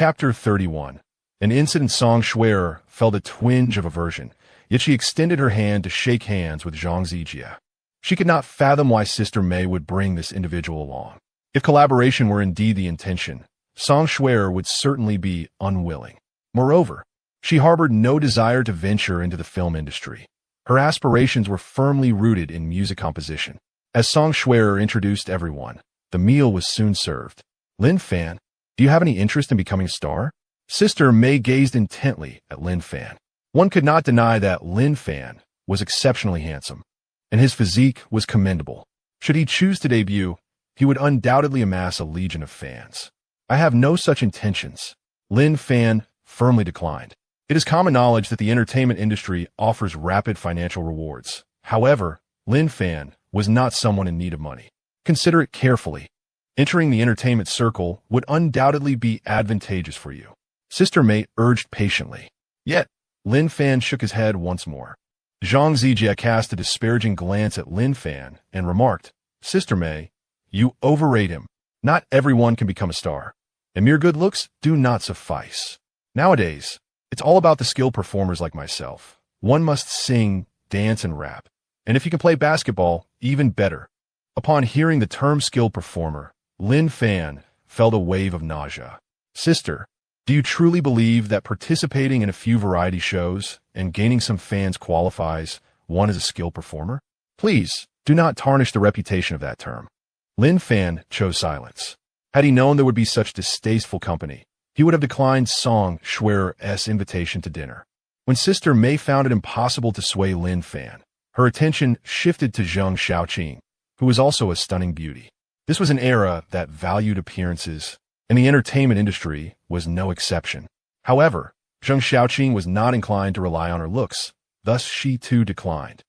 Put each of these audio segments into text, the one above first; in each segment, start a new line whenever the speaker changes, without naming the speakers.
Chapter 31. An incident Song Shui'er felt a twinge of aversion, yet she extended her hand to shake hands with Zhang Zijie. She could not fathom why Sister Mei would bring this individual along. If collaboration were indeed the intention, Song Shui'er would certainly be unwilling. Moreover, she harbored no desire to venture into the film industry. Her aspirations were firmly rooted in music composition. As Song Shui'er introduced everyone, the meal was soon served. Lin Fan, do you have any interest in becoming a star? Sister Mei gazed intently at Lin Fan. One could not deny that Lin Fan was exceptionally handsome, and his physique was commendable. Should he choose to debut, he would undoubtedly amass a legion of fans. I have no such intentions. Lin Fan firmly declined. It is common knowledge that the entertainment industry offers rapid financial rewards. However, Lin Fan was not someone in need of money. Consider it carefully. Entering the entertainment circle would undoubtedly be advantageous for you. Sister Mei urged patiently. Yet, Lin Fan shook his head once more. Zhang Zijie cast a disparaging glance at Lin Fan and remarked, Sister Mei, you overrate him. Not everyone can become a star, and mere good looks do not suffice. Nowadays, it's all about the skilled performers like myself. One must sing, dance, and rap. And if you can play basketball, even better. Upon hearing the term skilled performer, Lin Fan felt a wave of nausea. Sister, do you truly believe that participating in a few variety shows and gaining some fans qualifies one as a skilled performer? Please, do not tarnish the reputation of that term. Lin Fan chose silence. Had he known there would be such distasteful company, he would have declined Song Shui'er's invitation to dinner. When Sister Mei found it impossible to sway Lin Fan, her attention shifted to Zheng Xiaoqing, who was also a stunning beauty. This was an era that valued appearances, and the entertainment industry was no exception. However, Zheng Xiaoqing was not inclined to rely on her looks, thus she too declined.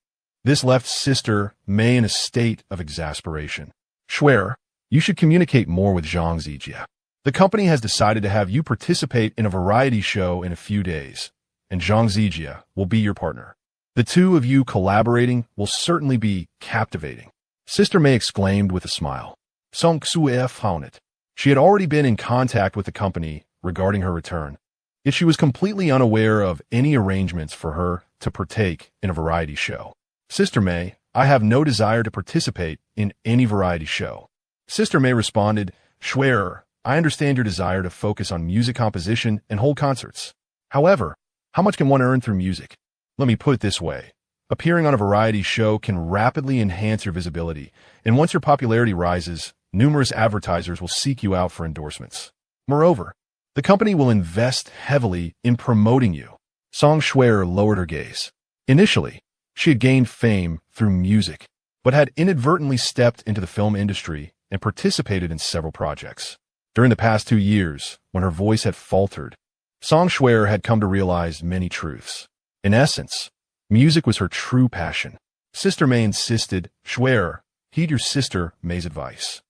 This left Sister Mei in a state of exasperation. Shui'er, you should communicate more with Zhang Zijie. The company has decided to have you participate in a variety show in a few days, and Zhang Zijie will be your partner. The two of you collaborating will certainly be captivating. Sister Mei exclaimed with a smile. Song Shui'er found it. She had already been in contact with the company regarding her return, yet she was completely unaware of any arrangements for her to partake in a variety show. Sister Mei, I have no desire to participate in any variety show. Sister Mei responded, Shui'er, I understand your desire to focus on music composition and hold concerts. However, how much can one earn through music? Let me put it this way. Appearing on a variety show can rapidly enhance your visibility, and once your popularity rises, numerous advertisers will seek you out for endorsements. Moreover, the company will invest heavily in promoting you. Song Shui'er lowered her gaze. Initially, she had gained fame through music, but had inadvertently stepped into the film industry and participated in several projects. During the past 2 years, when her voice had faltered, Song Shui'er had come to realize many truths. In essence, music was her true passion. Sister Mei insisted, Shui'er, heed your Sister Mei's advice.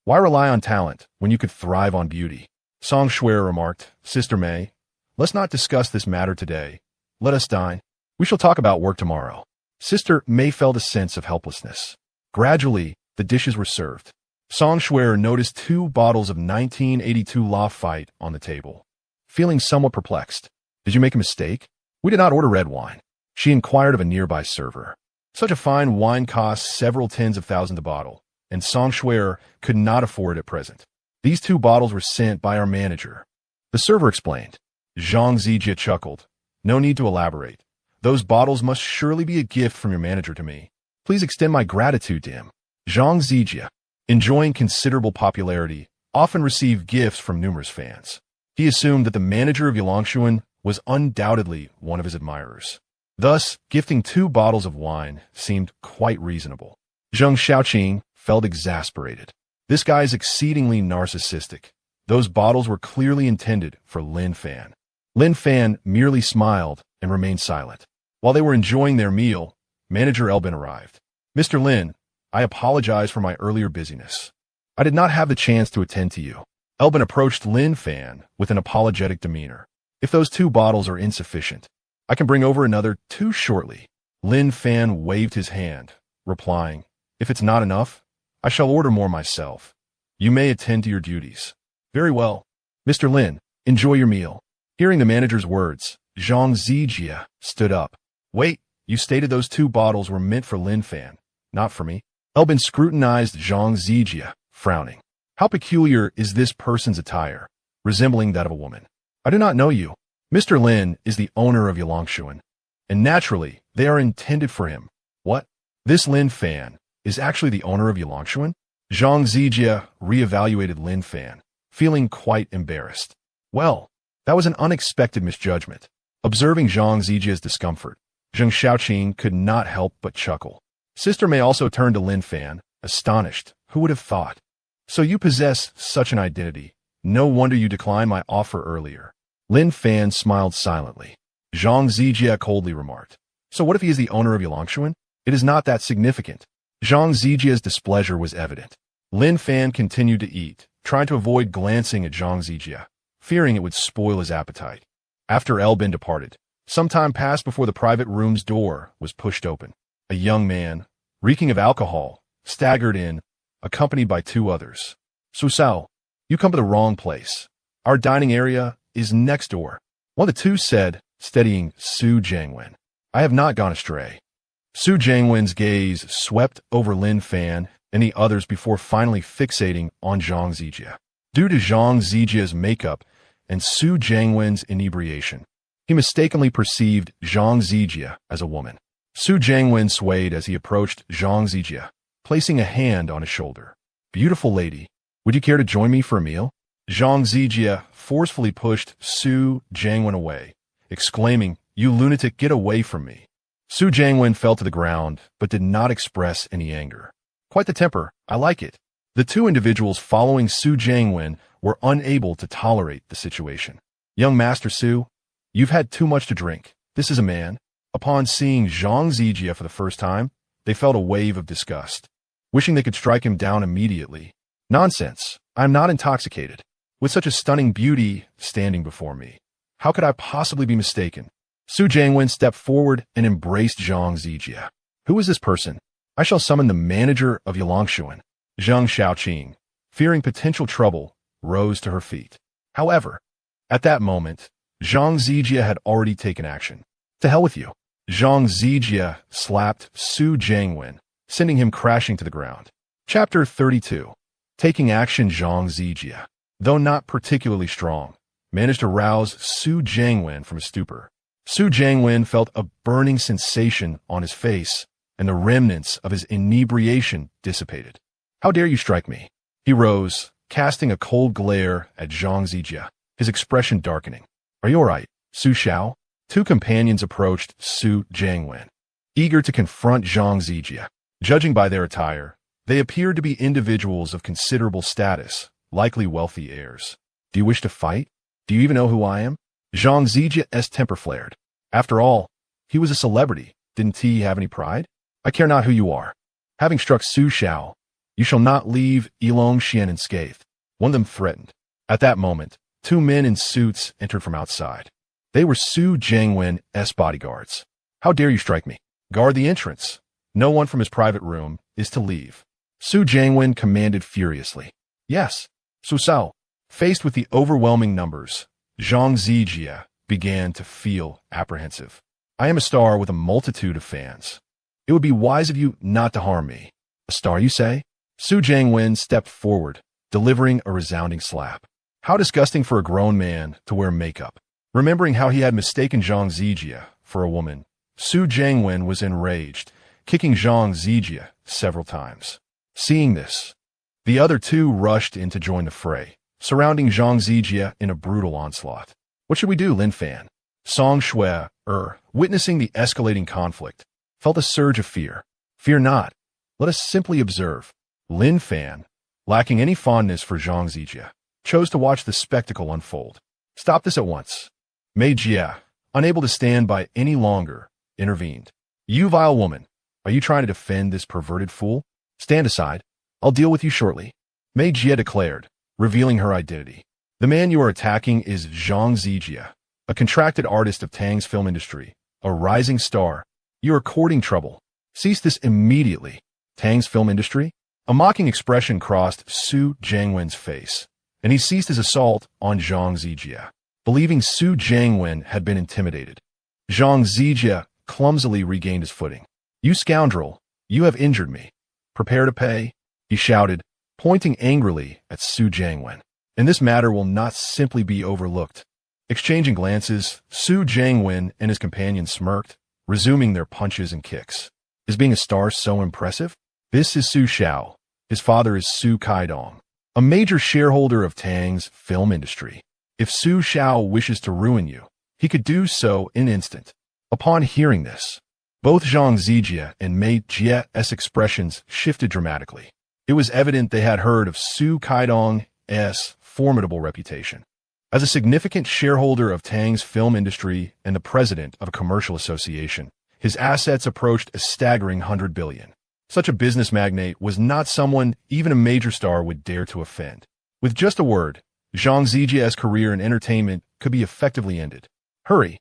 Why rely on talent when you could thrive on beauty? Song Shui'er remarked, Sister Mei, let's not discuss this matter today. Let us dine. We shall talk about work tomorrow. Sister Mei felt a sense of helplessness. Gradually, the dishes were served. Song Shui'er noticed 2 bottles of 1982 Lafite on the table. Feeling somewhat perplexed, did you make a mistake? We did not order red wine. She inquired of a nearby server. Such a fine wine costs several tens of thousands a bottle, and Song Shui'er could not afford it at present. These 2 bottles were sent by our manager. The server explained. Zhang Zijie chuckled. No need to elaborate. Those bottles must surely be a gift from your manager to me. Please extend my gratitude to him. Zhang Zijie, enjoying considerable popularity, often received gifts from numerous fans. He assumed that the manager of Yilangshuan was undoubtedly one of his admirers. Thus, gifting 2 bottles of wine seemed quite reasonable. Zheng Xiaoqing felt exasperated. This guy is exceedingly narcissistic. Those bottles were clearly intended for Lin Fan. Lin Fan merely smiled and remained silent. While they were enjoying their meal, Manager Elbin arrived. Mr. Lin, I apologize for my earlier busyness. I did not have the chance to attend to you. Elbin approached Lin Fan with an apologetic demeanor. If those 2 bottles are insufficient, I can bring over another 2 shortly. Lin Fan waved his hand, replying, If it's not enough, I shall order more myself. You may attend to your duties. Very well. Mr. Lin, Enjoy your meal. Hearing the manager's words, Zhang Zijie stood up. Wait, you stated those 2 bottles were meant for Lin Fan, not for me. Elbin scrutinized Zhang Zijie, frowning. How peculiar is this person's attire, resembling that of a woman? I do not know you. Mr. Lin is the owner of Yulangshuan, and naturally, they are intended for him. What? This Lin Fan is actually the owner of Yulangshuan? Zhang Zijie reevaluated Lin Fan, feeling quite embarrassed. Well, that was an unexpected misjudgment. Observing Zhang Zijie's discomfort, Zheng Xiaoqing could not help but chuckle. Sister Mei also turned to Lin Fan, astonished. Who would have thought? So you possess such an identity. No wonder you declined my offer earlier. Lin Fan smiled silently. Zhang Zijie coldly remarked. So what if he is the owner of Yulangshuan? It is not that significant. Zhang Zijie's displeasure was evident. Lin Fan continued to eat, trying to avoid glancing at Zhang Zijie, fearing it would spoil his appetite. After Elbin departed, some time passed before the private room's door was pushed open. A young man, reeking of alcohol, staggered in, accompanied by 2 others. Su Sao, you come to the wrong place. Our dining area is next door. One of the 2 said, steadying Su Jiangwen. I have not gone astray. Su Jiangwen's gaze swept over Lin Fan and the others before finally fixating on Zhang Zijie. Due to Zhang Zijie's makeup and Su Jiangwen's inebriation, he mistakenly perceived Zhang Zijie as a woman. Su Jiangwen swayed as he approached Zhang Zijie, placing a hand on his shoulder. Beautiful lady, would you care to join me for a meal? Zhang Zijie forcefully pushed Su Jiangwen away, exclaiming, You lunatic, get away from me. Su Jiangwen fell to the ground, but did not express any anger. Quite the temper, I like it. The 2 individuals following Su Jiangwen were unable to tolerate the situation. Young Master Su, you've had too much to drink. This is a man. Upon seeing Zhang Zijie for the first time, they felt a wave of disgust, wishing they could strike him down immediately. Nonsense, I am not intoxicated. With such a stunning beauty standing before me, how could I possibly be mistaken? Su Jiangwen stepped forward and embraced Zhang Zijie. Who is this person? I shall summon the manager of Yulangshuan. Zheng Xiaoqing, fearing potential trouble, rose to her feet. However, at that moment, Zhang Zijie had already taken action. To hell with you. Zhang Zijie slapped Su Jiangwen, sending him crashing to the ground. Chapter 32. Taking action. Zhang Zijie, though not particularly strong, managed to rouse Su Jiangwen from his stupor. Su Jiangwen felt a burning sensation on his face, and the remnants of his inebriation dissipated. How dare you strike me? He rose, casting a cold glare at Zhang Zijie, his expression darkening. Are you all right, Su Xiao? 2 companions approached Su Jiangwen, eager to confront Zhang Zijie. Judging by their attire, they appeared to be individuals of considerable status, likely wealthy heirs. Do you wish to fight? Do you even know who I am? Zhang Zijie's temper flared. After all, he was a celebrity. Didn't he have any pride? I care not who you are. Having struck Su Xiao, you shall not leave Yilongxian unscathed. One of them threatened. At that moment, 2 men in suits entered from outside. They were Su Jiangwen's bodyguards. How dare you strike me? Guard the entrance. No one from his private room is to leave. Su Jiangwen commanded furiously. Yes, Su Sao. Faced with the overwhelming numbers, Zhang Zijie began to feel apprehensive. I am a star with a multitude of fans. It would be wise of you not to harm me. A star, you say? Su Jiangwen stepped forward, delivering a resounding slap. How disgusting for a grown man to wear makeup. Remembering how he had mistaken Zhang Zijie for a woman, Su Jiangwen was enraged, kicking Zhang Zijie several times. Seeing this, the other 2 rushed in to join the fray, surrounding Zhang Zijie in a brutal onslaught. What should we do, Lin Fan? Song Shui, witnessing the escalating conflict, felt a surge of fear. Fear not. Let us simply observe. Lin Fan, lacking any fondness for Zhang Zijie, chose to watch the spectacle unfold. Stop this at once. Mei Jie, unable to stand by any longer, intervened. You vile woman, are you trying to defend this perverted fool? Stand aside. I'll deal with you shortly. Mei Jie declared, revealing her identity. The man you are attacking is Zhang Zijie, a contracted artist of Tang's film industry, a rising star. You are courting trouble. Cease this immediately. Tang's film industry? A mocking expression crossed Su Jiangwen's face, and he ceased his assault on Zhang Zijie, believing Su Jiangwen had been intimidated. Zhang Zijie clumsily regained his footing. "You scoundrel, you have injured me. Prepare to pay," he shouted, pointing angrily at Su Jiangwen. "And this matter will not simply be overlooked." Exchanging glances, Su Jiangwen and his companion smirked, resuming their punches and kicks. Is being a star so impressive? This is Su Xiao. His father is Su Kaidong, a major shareholder of Tang's film industry. If Su Xiao wishes to ruin you, he could do so in an instant. Upon hearing this, both Zhang Zijie and Mei Jie's expressions shifted dramatically. It was evident they had heard of Su Kaidong's formidable reputation. As a significant shareholder of Tang's film industry and the president of a commercial association, his assets approached a staggering 100 billion. Such a business magnate was not someone even a major star would dare to offend. With just a word, Zhang Zijie's career in entertainment could be effectively ended. "Hurry,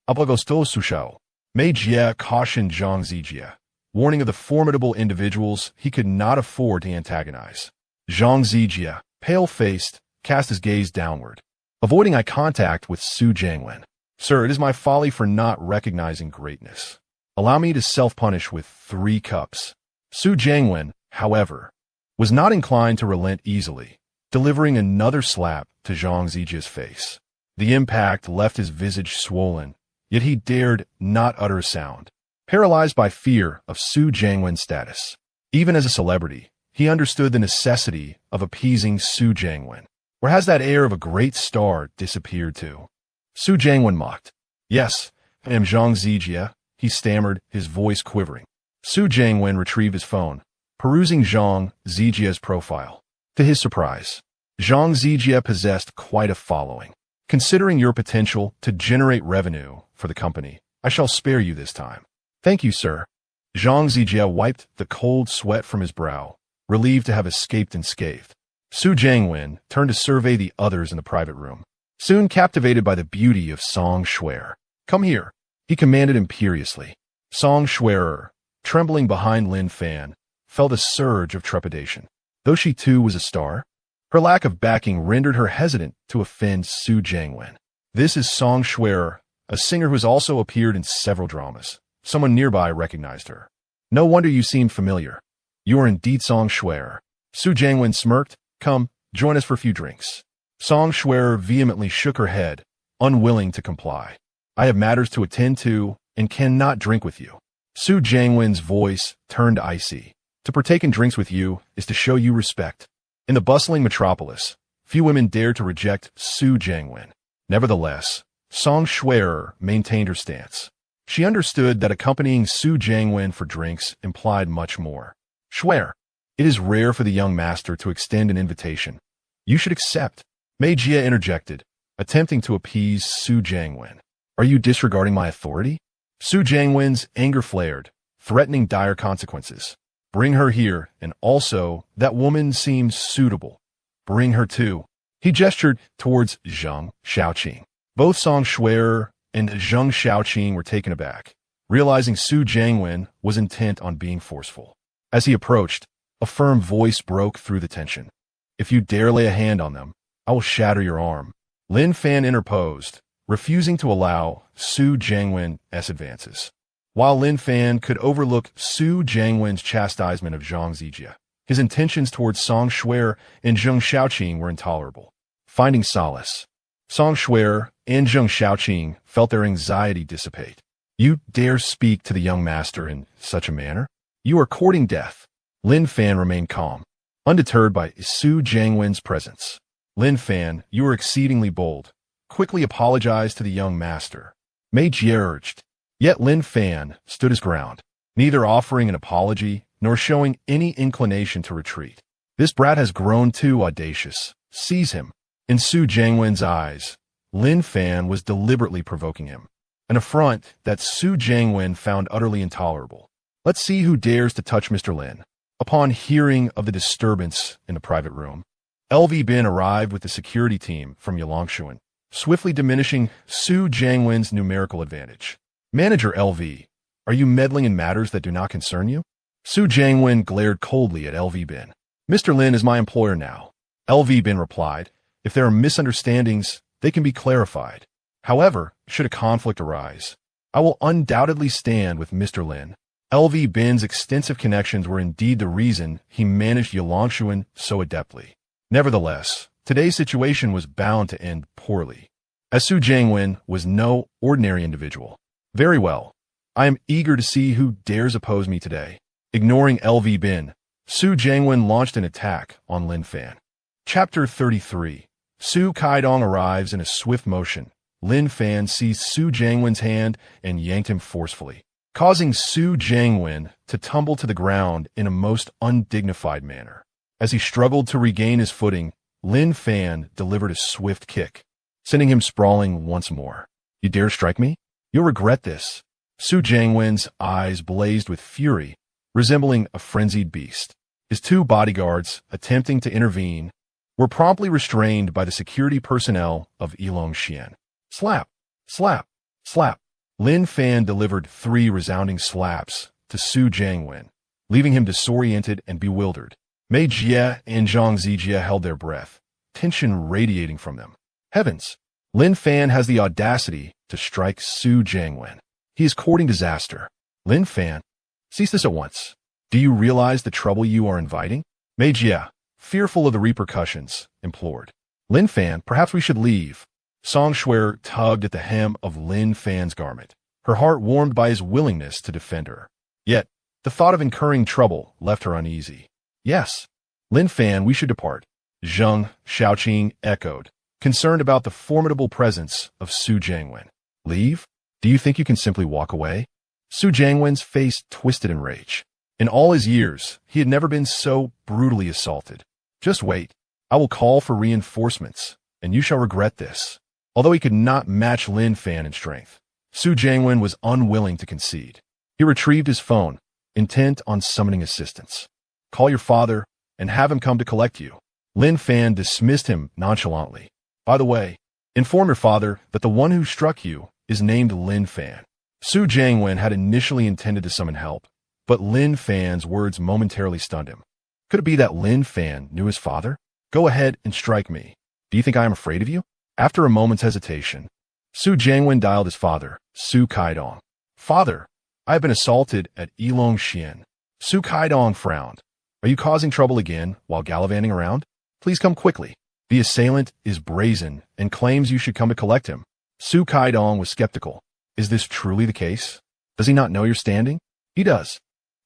Ablagosto Sushao." Mei Jie cautioned Zhang Zijie, warning of the formidable individuals he could not afford to antagonize. Zhang Zijie, pale-faced, cast his gaze downward, avoiding eye contact with Su Jiangwen. "Sir, it is my folly for not recognizing greatness. Allow me to self-punish with 3 cups." Su Jiangwen, however, was not inclined to relent easily, delivering another slap to Zhang Zijie's face. The impact left his visage swollen, yet he dared not utter a sound, paralyzed by fear of Su Jiangwen's status. Even as a celebrity, he understood the necessity of appeasing Su Jiangwen. Where has that air of a great star disappeared to? Su Jiangwen mocked. "Yes, I am Zhang Zijie," he stammered, his voice quivering. Su Jiangwen retrieved his phone, perusing Zhang Zijie's profile. To his surprise, Zhang Zijie possessed quite a following. "Considering your potential to generate revenue for the company, I shall spare you this time." "Thank you, sir." Zhang Zijie wiped the cold sweat from his brow, relieved to have escaped unscathed. Su Jiangwen turned to survey the others in the private room, soon captivated by the beauty of Song Shuer. "Come here," he commanded imperiously. Song Shuer, trembling behind Lin Fan, felt a surge of trepidation. Though she too was a star, her lack of backing rendered her hesitant to offend Su Jiangwen. "This is Song Shuer, a singer who has also appeared in several dramas." Someone nearby recognized her. "No wonder you seemed familiar. You are indeed Song Shuer." Su Jiangwen smirked. "Come, join us for a few drinks." Song Shuer vehemently shook her head, unwilling to comply. "I have matters to attend to and cannot drink with you." Su Jiangwen's voice turned icy. "To partake in drinks with you is to show you respect." In the bustling metropolis, few women dared to reject Su Jiangwen. Nevertheless, Song Shuer maintained her stance. She understood that accompanying Su Jiangwen for drinks implied much more. "Shuer, it is rare for the young master to extend an invitation. You should accept." Mei Jie interjected, attempting to appease Su Jiangwen. "Are you disregarding my authority?" Su Jiangwen's anger flared, threatening dire consequences. "Bring her here, and also, that woman seems suitable. Bring her too." He gestured towards Zhang Xiaoqing. Both Song Shuer and Zhang Xiaoqing were taken aback, realizing Su Jiangwen was intent on being forceful. As he approached, a firm voice broke through the tension. "If you dare lay a hand on them, I will shatter your arm." Lin Fan interposed, refusing to allow Su Jiangwen's advances. While Lin Fan could overlook Su Jiangwen's chastisement of Zhang Zijie, his intentions towards Song Shuer and Zhang Xiaoqing were intolerable. Finding solace, Song Shuer and Zhang Xiaoqing felt their anxiety dissipate. "You dare speak to the young master in such a manner? You are courting death." Lin Fan remained calm, undeterred by Su Jiangwen's presence. "Lin Fan, you are exceedingly bold. Quickly apologize to the young master," Mei Jie urged. Yet Lin Fan stood his ground, neither offering an apology nor showing any inclination to retreat. "This brat has grown too audacious. Seize him." In Su Jiangwen's eyes, Lin Fan was deliberately provoking him, an affront that Su Jiangwen found utterly intolerable. "Let's see who dares to touch Mr. Lin." Upon hearing of the disturbance in the private room, LV Bin arrived with the security team from Yalongshuan, swiftly diminishing Su Jiangwen's numerical advantage. "Manager LV, are you meddling in matters that do not concern you?" Su Jiangwen glared coldly at LV Bin. "Mr. Lin is my employer now," LV Bin replied, If there are misunderstandings, they can be clarified. However, should a conflict arise, I will undoubtedly stand with Mr. Lin. L.V. Bin's extensive connections were indeed the reason he managed Yilongshuan so adeptly. Nevertheless, today's situation was bound to end poorly, as Su Jiangwen was no ordinary individual. Very well. I am eager to see who dares oppose me today. Ignoring L.V. Bin, Su Jiangwen launched an attack on Lin Fan. Chapter 33. Su Kaidong arrives in a swift motion. Lin Fan seized Su Jiangwen's hand and yanked him forcefully, causing Su Jiangwen to tumble to the ground in a most undignified manner. As he struggled to regain his footing, Lin Fan delivered a swift kick, sending him sprawling once more. You dare strike me? You'll regret this. Su Jiangwen's eyes blazed with fury, resembling a frenzied beast. His two bodyguards, attempting to intervene, were promptly restrained by the security personnel of Yilongshuan. Slap, slap, slap. Lin Fan delivered 3 resounding slaps to Su Jiangwen, leaving him disoriented and bewildered. Mei Jie and Zhang Zijie held their breath, tension radiating from them. Heavens! Lin Fan has the audacity to strike Su Jiangwen. He is courting disaster. Lin Fan, cease this at once. Do you realize the trouble you are inviting? Mei Jie, fearful of the repercussions, implored. Lin Fan, perhaps we should leave. Song Shuer tugged at the hem of Lin Fan's garment, her heart warmed by his willingness to defend her. Yet, the thought of incurring trouble left her uneasy. Yes, Lin Fan, we should depart. Zheng Shaoqing echoed, concerned about the formidable presence of Su Jiangwen. Leave? Do you think you can simply walk away? Su Jiangwen's face twisted in rage. In all his years, he had never been so brutally assaulted. Just wait. I will call for reinforcements, and you shall regret this. Although he could not match Lin Fan in strength, Su Jiangwen was unwilling to concede. He retrieved his phone, intent on summoning assistance. Call your father and have him come to collect you. Lin Fan dismissed him nonchalantly. By the way, inform your father that the one who struck you is named Lin Fan. Su Jiangwen had initially intended to summon help, but Lin Fan's words momentarily stunned him. Could it be that Lin Fan knew his father? Go ahead and strike me. Do you think I am afraid of you? After a moment's hesitation, Su Jiangwen dialed his father, Su Kaidong. Father, I have been assaulted at Yilongshuan. Su Kaidong frowned. Are you causing trouble again while gallivanting around? Please come quickly. The assailant is brazen and claims you should come to collect him. Su Kaidong was skeptical. Is this truly the case? Does he not know you're standing? He does.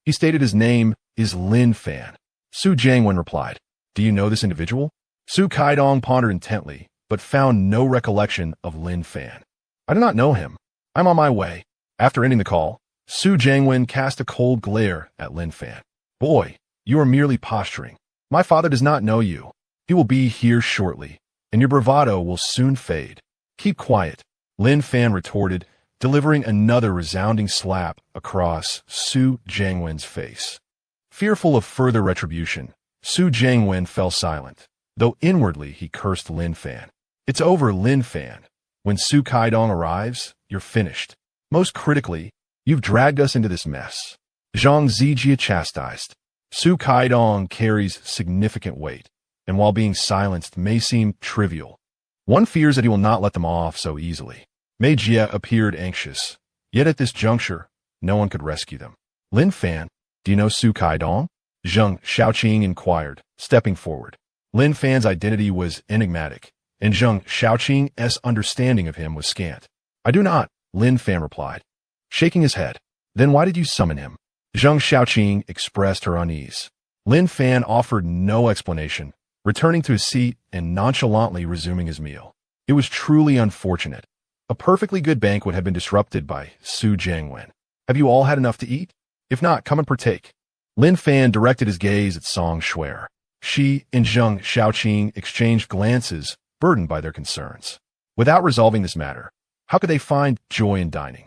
He stated his name is Lin Fan. Su Jiangwen replied. Do you know this individual? Su Kaidong pondered intently, but found no recollection of Lin Fan. I do not know him. I'm on my way. After ending the call, Su Jiangwen cast a cold glare at Lin Fan. Boy, you are merely posturing. My father does not know you. He will be here shortly, and your bravado will soon fade. Keep quiet, Lin Fan retorted, delivering another resounding slap across Su Jiangwen's face. Fearful of further retribution, Su Jiangwen fell silent, though inwardly he cursed Lin Fan. It's over, Lin Fan. When Su Kaidong arrives, you're finished. Most critically, you've dragged us into this mess. Zhang Zijie chastised. Su Kaidong carries significant weight, and while being silenced may seem trivial, one fears that he will not let them off so easily. Mei Jie appeared anxious, yet at this juncture, no one could rescue them. Lin Fan, do you know Su Kaidong? Zheng Shaoqing inquired, stepping forward. Lin Fan's identity was enigmatic, and Zheng Shaoqing's understanding of him was scant. I do not, Lin Fan replied, shaking his head. Then why did you summon him? Zheng Shaoqing expressed her unease. Lin Fan offered no explanation, returning to his seat and nonchalantly resuming his meal. It was truly unfortunate. A perfectly good banquet had been disrupted by Su Jiangwen. Have you all had enough to eat? If not, come and partake. Lin Fan directed his gaze at Song Shuer. She and Zheng Shaoqing exchanged glances, burdened by their concerns. Without resolving this matter, how could they find joy in dining?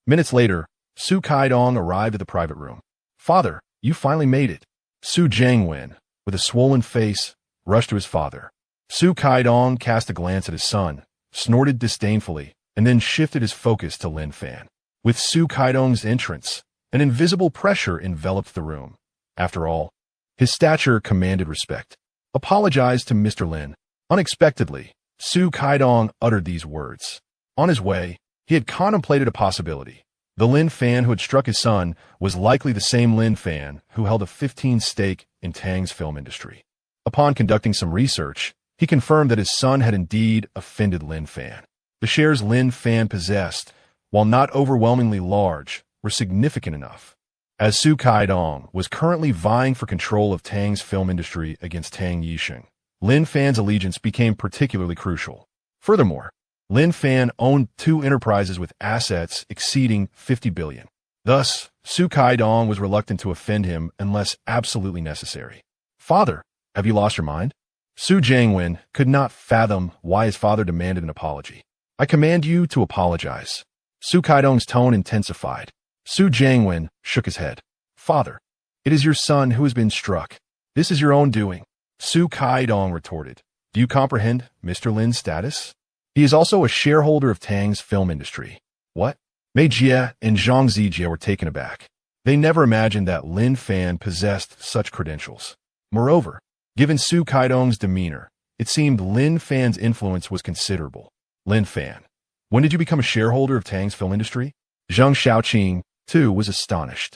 Minutes later, Su Kaidong arrived at the private room. Father, you finally made it. Su Jiangwen, with a swollen face, rushed to his father. Su Kaidong cast a glance at his son, snorted disdainfully, and then shifted his focus to Lin Fan. With Su Kaidong's entrance, an invisible pressure enveloped the room. After all, his stature commanded respect. Apologize to Mr. Lin. Unexpectedly, Su Kaidong uttered these words. On his way, he had contemplated a possibility. The Lin Fan who had struck his son was likely the same Lin Fan who held a 15% stake in Tang's film industry. Upon conducting some research, he confirmed that his son had indeed offended Lin Fan. The shares Lin Fan possessed, while not overwhelmingly large, were significant enough. As Su Kaidong was currently vying for control of Tang's film industry against Tang Yixing, Lin Fan's allegiance became particularly crucial. Furthermore, Lin Fan owned two enterprises with assets exceeding 50 billion. Thus, Su Kaidong was reluctant to offend him unless absolutely necessary. Father, have you lost your mind? Su Jiangwen could not fathom why his father demanded an apology. I command you to apologize. Su Kaidong's tone intensified. Su Jiangwen shook his head. Father, it is your son who has been struck. This is your own doing. Su Kaidong retorted. Do you comprehend Mr. Lin's status? He is also a shareholder of Tang's film industry. What? Mei Jie and Zhang Zijie were taken aback. They never imagined that Lin Fan possessed such credentials. Moreover, given Su Kaidong's demeanor, it seemed Lin Fan's influence was considerable. Lin Fan, when did you become a shareholder of Tang's film industry? Zhang Xiaoqing, too, was astonished.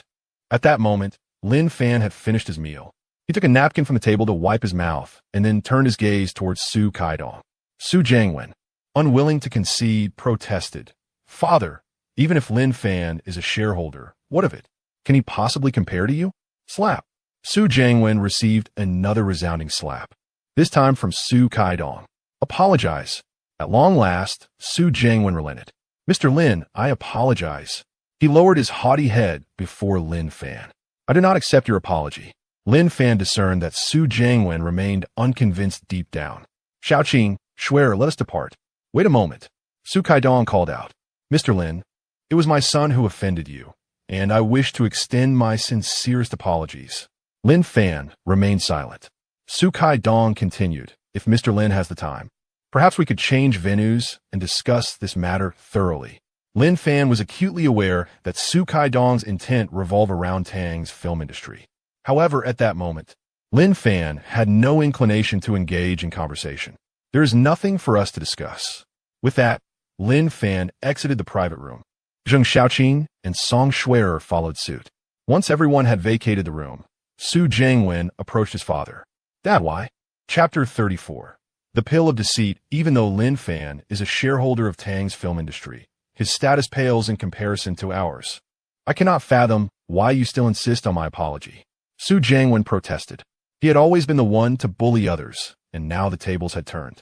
At that moment, Lin Fan had finished his meal. He took a napkin from the table to wipe his mouth and then turned his gaze towards Su Kaidong. Su Jiangwen, unwilling to concede, protested. Father, even if Lin Fan is a shareholder, what of it? Can he possibly compare to you? Slap. Su Jiangwen received another resounding slap, this time from Su Kaidong. Apologize. At long last, Su Jiangwen relented. Mr. Lin, I apologize. He lowered his haughty head before Lin Fan. I do not accept your apology. Lin Fan discerned that Su Jiangwen remained unconvinced deep down. Xiaoqing, Schwerer, let us depart. Wait a moment. Su Kaidong called out. Mr. Lin, it was my son who offended you, and I wish to extend my sincerest apologies. Lin Fan remained silent. Su Kaidong continued, if Mr. Lin has the time. Perhaps we could change venues and discuss this matter thoroughly. Lin Fan was acutely aware that Su Kaidong's intent revolved around Tang's film industry. However, at that moment, Lin Fan had no inclination to engage in conversation. There is nothing for us to discuss. With that, Lin Fan exited the private room. Zheng Xiaoqing and Song Schwerer followed suit. Once everyone had vacated the room, Su Jiangwen approached his father. Dad, why? Chapter 34. The Pill of Deceit. Even though Lin Fan is a shareholder of Tang's film industry, his status pales in comparison to ours. I cannot fathom why you still insist on my apology. Su Jiangwen protested. He had always been the one to bully others, and now the tables had turned.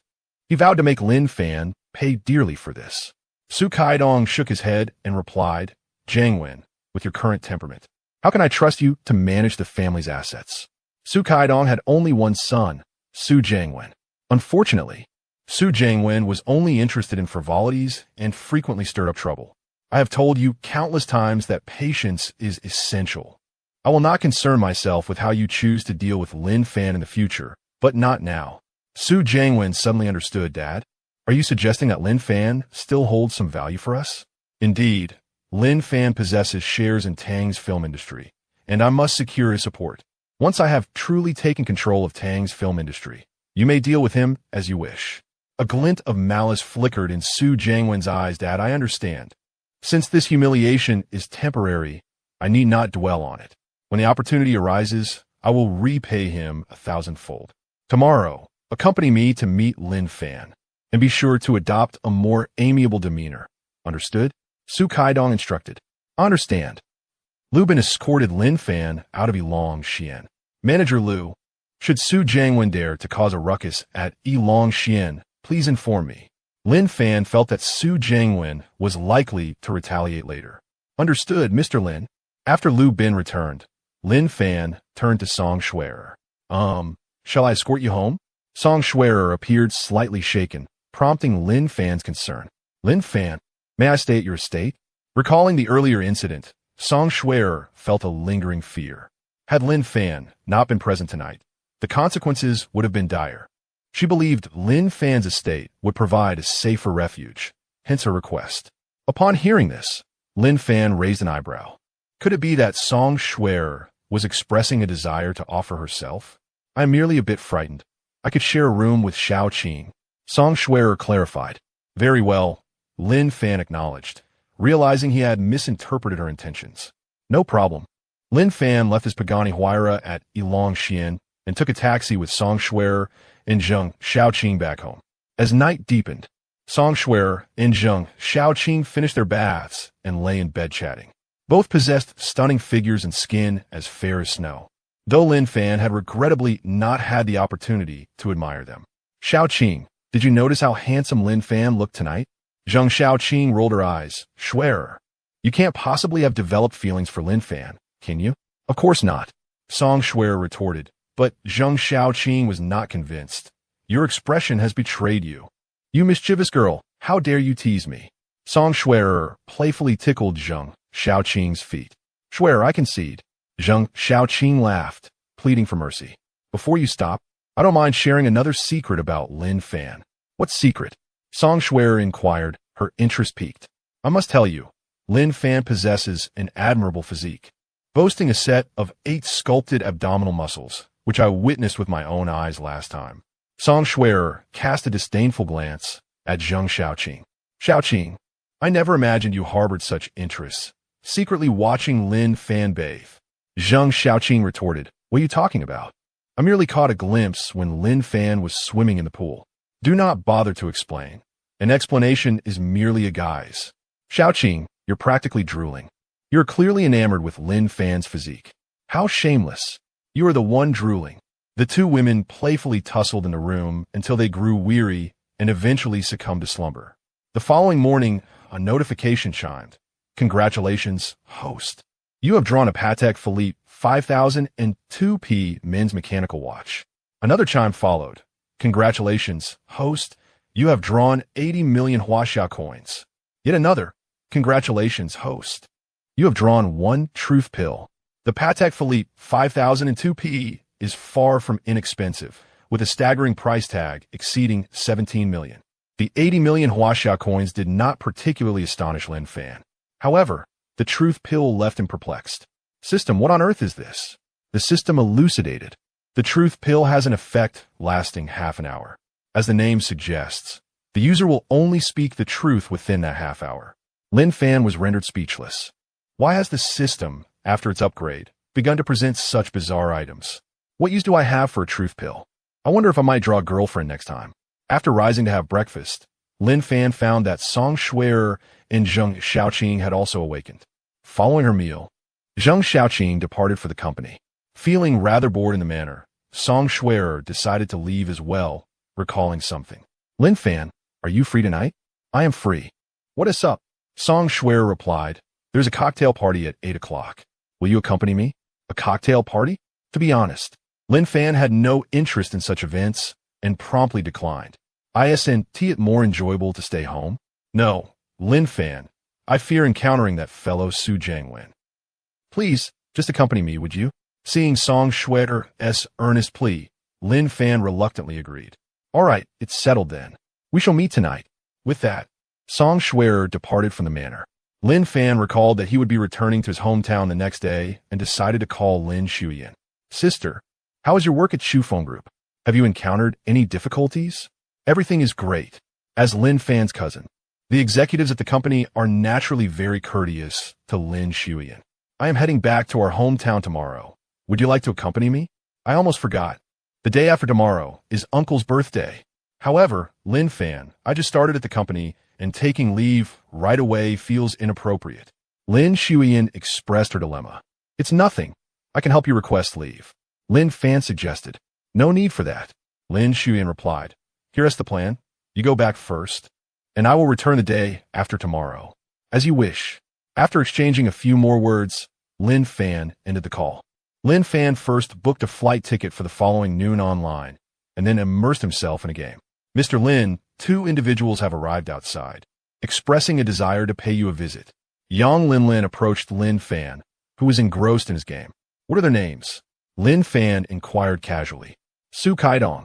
He vowed to make Lin Fan pay dearly for this. Su Kaidong shook his head and replied, Jiangwen, with your current temperament, how can I trust you to manage the family's assets? Su Kaidong had only one son, Su Jiangwen. Unfortunately, Su Jiangwen was only interested in frivolities and frequently stirred up trouble. I have told you countless times that patience is essential. I will not concern myself with how you choose to deal with Lin Fan in the future, but not now. Su Jiangwen suddenly understood, Dad. Are you suggesting that Lin Fan still holds some value for us? Indeed, Lin Fan possesses shares in Tang's film industry, and I must secure his support. Once I have truly taken control of Tang's film industry, you may deal with him as you wish. A glint of malice flickered in Su Jiangwen's eyes. Dad, I understand. Since this humiliation is temporary, I need not dwell on it. When the opportunity arises, I will repay him 1,000-fold. Tomorrow, accompany me to meet Lin Fan, and be sure to adopt a more amiable demeanor. Understood? Su Kaidong instructed. Understand. Lubin escorted Lin Fan out of Yilong Xian. Manager Lu, should Su Jiangwen dare to cause a ruckus at Yilong Xian, please inform me. Lin Fan felt that Su Jiangwen was likely to retaliate later. Understood, Mr. Lin. After Lu Bin returned, Lin Fan turned to Song Schwerer. Shall I escort you home? Song Schwerer appeared slightly shaken, prompting Lin Fan's concern. Lin Fan, may I stay at your estate? Recalling the earlier incident, Song Schwerer felt a lingering fear. Had Lin Fan not been present tonight, the consequences would have been dire. She believed Lin Fan's estate would provide a safer refuge, hence her request. Upon hearing this, Lin Fan raised an eyebrow. Could it be that Song Schwerer was expressing a desire to offer herself? I am merely a bit frightened. I could share a room with Xiao Qing. Song Shui'er clarified. Very well, Lin Fan acknowledged, realizing he had misinterpreted her intentions. No problem. Lin Fan left his Pagani Huayra at Yilongxian and took a taxi with Song Shui'er and Zheng Xiaoqing back home. As night deepened, Song Shui'er and Zheng Xiaoqing finished their baths and lay in bed chatting. Both possessed stunning figures and skin as fair as snow, though Lin Fan had regrettably not had the opportunity to admire them. Xiaoqing, did you notice how handsome Lin Fan looked tonight? Zheng Xiaoqing rolled her eyes. Shui'er, you can't possibly have developed feelings for Lin Fan, can you? Of course not, Song Shui'er retorted, but Zheng Xiaoqing was not convinced. Your expression has betrayed you. You mischievous girl, how dare you tease me? Song Shui'er playfully tickled Zheng Xiaoqing's feet. Shui'er, I concede. Zheng Xiaoqing laughed, pleading for mercy. Before you stop, I don't mind sharing another secret about Lin Fan. What secret? Song Shui'er inquired, her interest piqued. I must tell you, Lin Fan possesses an admirable physique, boasting a set of 8 sculpted abdominal muscles, which I witnessed with my own eyes last time. Song Shui'er cast a disdainful glance at Zheng Xiaoqing. Xiaoqing, I never imagined you harbored such interests, secretly watching Lin Fan bathe. Zheng Xiaoqing retorted, what are you talking about? I merely caught a glimpse when Lin Fan was swimming in the pool. Do not bother to explain. An explanation is merely a guise. Xiaoqing, you're practically drooling. You're clearly enamored with Lin Fan's physique. How shameless. You are the one drooling. The two women playfully tussled in the room until they grew weary and eventually succumbed to slumber. The following morning, a notification chimed. Congratulations, host. You have drawn a Patek Philippe 5002P men's mechanical watch. Another chime followed. Congratulations, host. You have drawn 80 million Huaxia coins. Yet another. Congratulations, host. You have drawn 1 truth pill. The Patek Philippe 5002P is far from inexpensive, with a staggering price tag exceeding 17 million. The 80 million Huaxia coins did not particularly astonish Lin Fan. However, the truth pill left him perplexed. System, what on earth is this? The system elucidated. The truth pill has an effect lasting half an hour. As the name suggests, the user will only speak the truth within that half hour. Lin Fan was rendered speechless. Why has the system, after its upgrade, begun to present such bizarre items? What use do I have for a truth pill? I wonder if I might draw a girlfriend next time. After rising to have breakfast, Lin Fan found that Song Shui'er and Zheng Xiaoqing had also awakened. Following her meal, Zheng Xiaoqing departed for the company. Feeling rather bored in the manor, Song Shui'er decided to leave as well, recalling something. Lin Fan, are you free tonight? I am free. What is up? Song Shui'er replied, there's a cocktail party at 8 o'clock. Will you accompany me? A cocktail party? To be honest, Lin Fan had no interest in such events and promptly declined. Isn't it more enjoyable to stay home? No, Lin Fan. I fear encountering that fellow Su Jiangwen. Please, just accompany me, would you? Seeing Song Shui'er's earnest plea, Lin Fan reluctantly agreed. All right, it's settled then. We shall meet tonight. With that, Song Shui'er departed from the manor. Lin Fan recalled that he would be returning to his hometown the next day and decided to call Lin Shuyan. Sister, how is your work at Shufeng Group? Have you encountered any difficulties? Everything is great. As Lin Fan's cousin, the executives at the company are naturally very courteous to Lin Shuyan. I am heading back to our hometown tomorrow. Would you like to accompany me? I almost forgot. The day after tomorrow is Uncle's birthday. However, Lin Fan, I just started at the company and taking leave right away feels inappropriate. Lin Shuyan expressed her dilemma. It's nothing. I can help you request leave. Lin Fan suggested. No need for that. Lin Shuyan replied. Here's the plan. You go back first, and I will return the day after tomorrow. As you wish. After exchanging a few more words, Lin Fan ended the call. Lin Fan first booked a flight ticket for the following noon online, and then immersed himself in a game. Mr. Lin, 2 individuals have arrived outside, expressing a desire to pay you a visit. Yang Linlin approached Lin Fan, who was engrossed in his game. What are their names? Lin Fan inquired casually. Su Kaidong.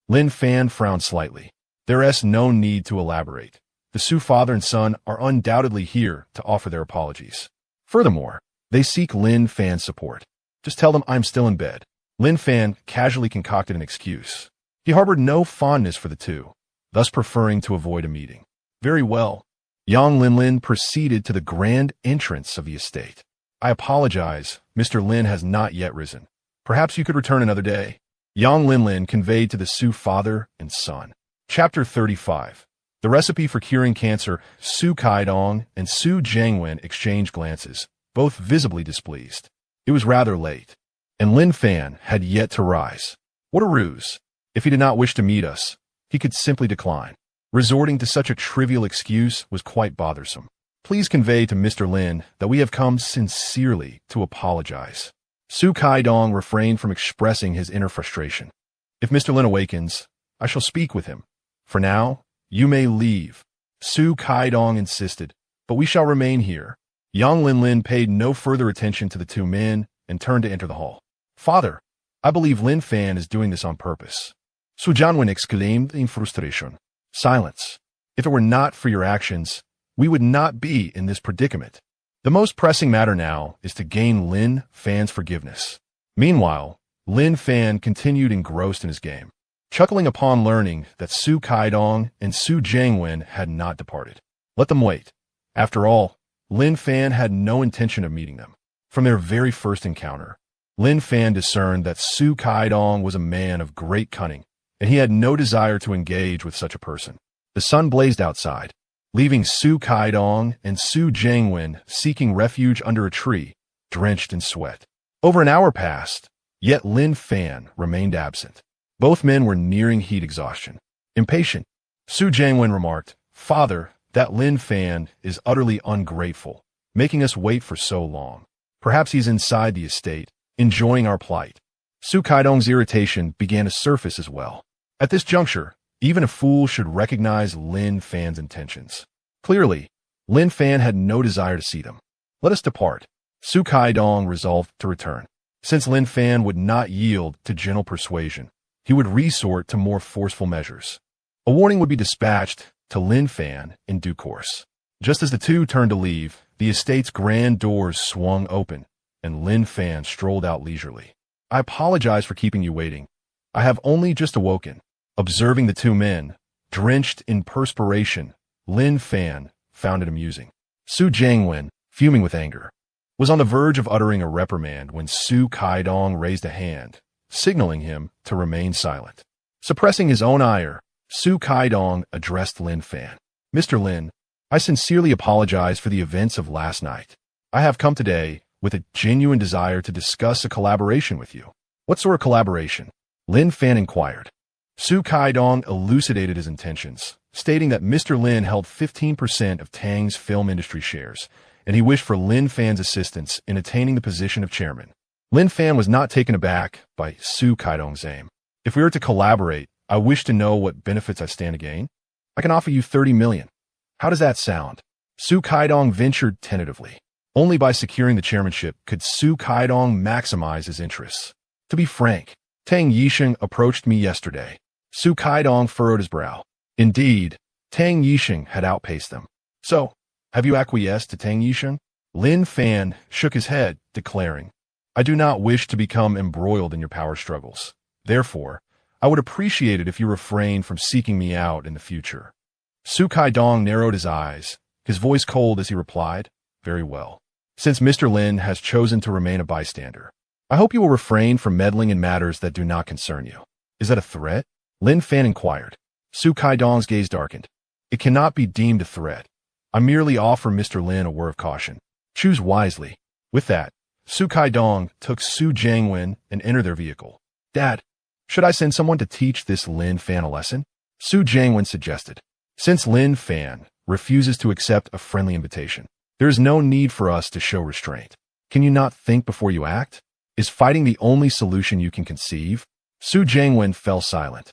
Lin Fan frowned slightly. There's no need to elaborate. The Su father and son are undoubtedly here to offer their apologies. Furthermore, they seek Lin Fan's support. Just tell them I'm still in bed. Lin Fan casually concocted an excuse. He harbored no fondness for the two, thus preferring to avoid a meeting. Very well. Yang Linlin proceeded to the grand entrance of the estate. I apologize, Mr. Lin has not yet risen. Perhaps you could return another day. Yang Linlin conveyed to the Su father and son. Chapter 35. The recipe for curing cancer. Su Kaidong and Su Jiangwen exchanged glances, both visibly displeased. It was rather late, and Lin Fan had yet to rise. What a ruse! If he did not wish to meet us, he could simply decline. Resorting to such a trivial excuse was quite bothersome. Please convey to Mr. Lin that we have come sincerely to apologize. Su Kaidong refrained from expressing his inner frustration. If Mr. Lin awakens, I shall speak with him. For now, you may leave. Su Kaidong insisted, but we shall remain here. Yang Linlin paid no further attention to the two men and turned to enter the hall. Father, I believe Lin Fan is doing this on purpose. Su Jiangwen exclaimed in frustration. Silence. If it were not for your actions, we would not be in this predicament. The most pressing matter now is to gain Lin Fan's forgiveness. Meanwhile, Lin Fan continued engrossed in his game, chuckling upon learning that Su Kaidong and Su Jiangwen had not departed. Let them wait. After all, Lin Fan had no intention of meeting them. From their very first encounter, Lin Fan discerned that Su Kaidong was a man of great cunning, and he had no desire to engage with such a person. The sun blazed outside, leaving Su Kaidong and Su Jiangwen seeking refuge under a tree, drenched in sweat. Over an hour passed, yet Lin Fan remained absent. Both men were nearing heat exhaustion. Impatient, Su Jiangwen remarked, Father, that Lin Fan is utterly ungrateful, making us wait for so long. Perhaps he's inside the estate, enjoying our plight. Su Kaidong's irritation began to surface as well. At this juncture, even a fool should recognize Lin Fan's intentions. Clearly, Lin Fan had no desire to see them. Let us depart. Su Kaidong resolved to return. Since Lin Fan would not yield to gentle persuasion, he would resort to more forceful measures. A warning would be dispatched to Lin Fan in due course. Just as the two turned to leave, the estate's grand doors swung open, and Lin Fan strolled out leisurely. I apologize for keeping you waiting. I have only just awoken. Observing the two men, drenched in perspiration, Lin Fan found it amusing. Su Jiangwen, fuming with anger, was on the verge of uttering a reprimand when Su Kaidong raised a hand, signaling him to remain silent. Suppressing his own ire, Su Kaidong addressed Lin Fan. Mr. Lin, I sincerely apologize for the events of last night. I have come today with a genuine desire to discuss a collaboration with you. What sort of collaboration? Lin Fan inquired. Su Kaidong elucidated his intentions, stating that Mr. Lin held 15% of Tang's film industry shares, and he wished for Lin Fan's assistance in attaining the position of chairman. Lin Fan was not taken aback by Su Kaidong's aim. If we were to collaborate, I wish to know what benefits I stand to gain. I can offer you 30 million. How does that sound? Su Kaidong ventured tentatively. Only by securing the chairmanship could Su Kaidong maximize his interests. To be frank, Tang Yisheng approached me yesterday. Su Kaidong furrowed his brow. Indeed, Tang Yisheng had outpaced them. So, have you acquiesced to Tang Yisheng? Lin Fan shook his head, declaring, I do not wish to become embroiled in your power struggles. Therefore, I would appreciate it if you refrain from seeking me out in the future. Su Kaidong narrowed his eyes, his voice cold as he replied, Very well. Since Mr. Lin has chosen to remain a bystander, I hope you will refrain from meddling in matters that do not concern you. Is that a threat? Lin Fan inquired. Su Kaidong's gaze darkened. It cannot be deemed a threat. I merely offer Mr. Lin a word of caution. Choose wisely. With that, Su Kaidong took Su Jiangwen and entered their vehicle. Dad, should I send someone to teach this Lin Fan a lesson? Su Jiangwen suggested. Since Lin Fan refuses to accept a friendly invitation, there is no need for us to show restraint. Can you not think before you act? Is fighting the only solution you can conceive? Su Jiangwen fell silent,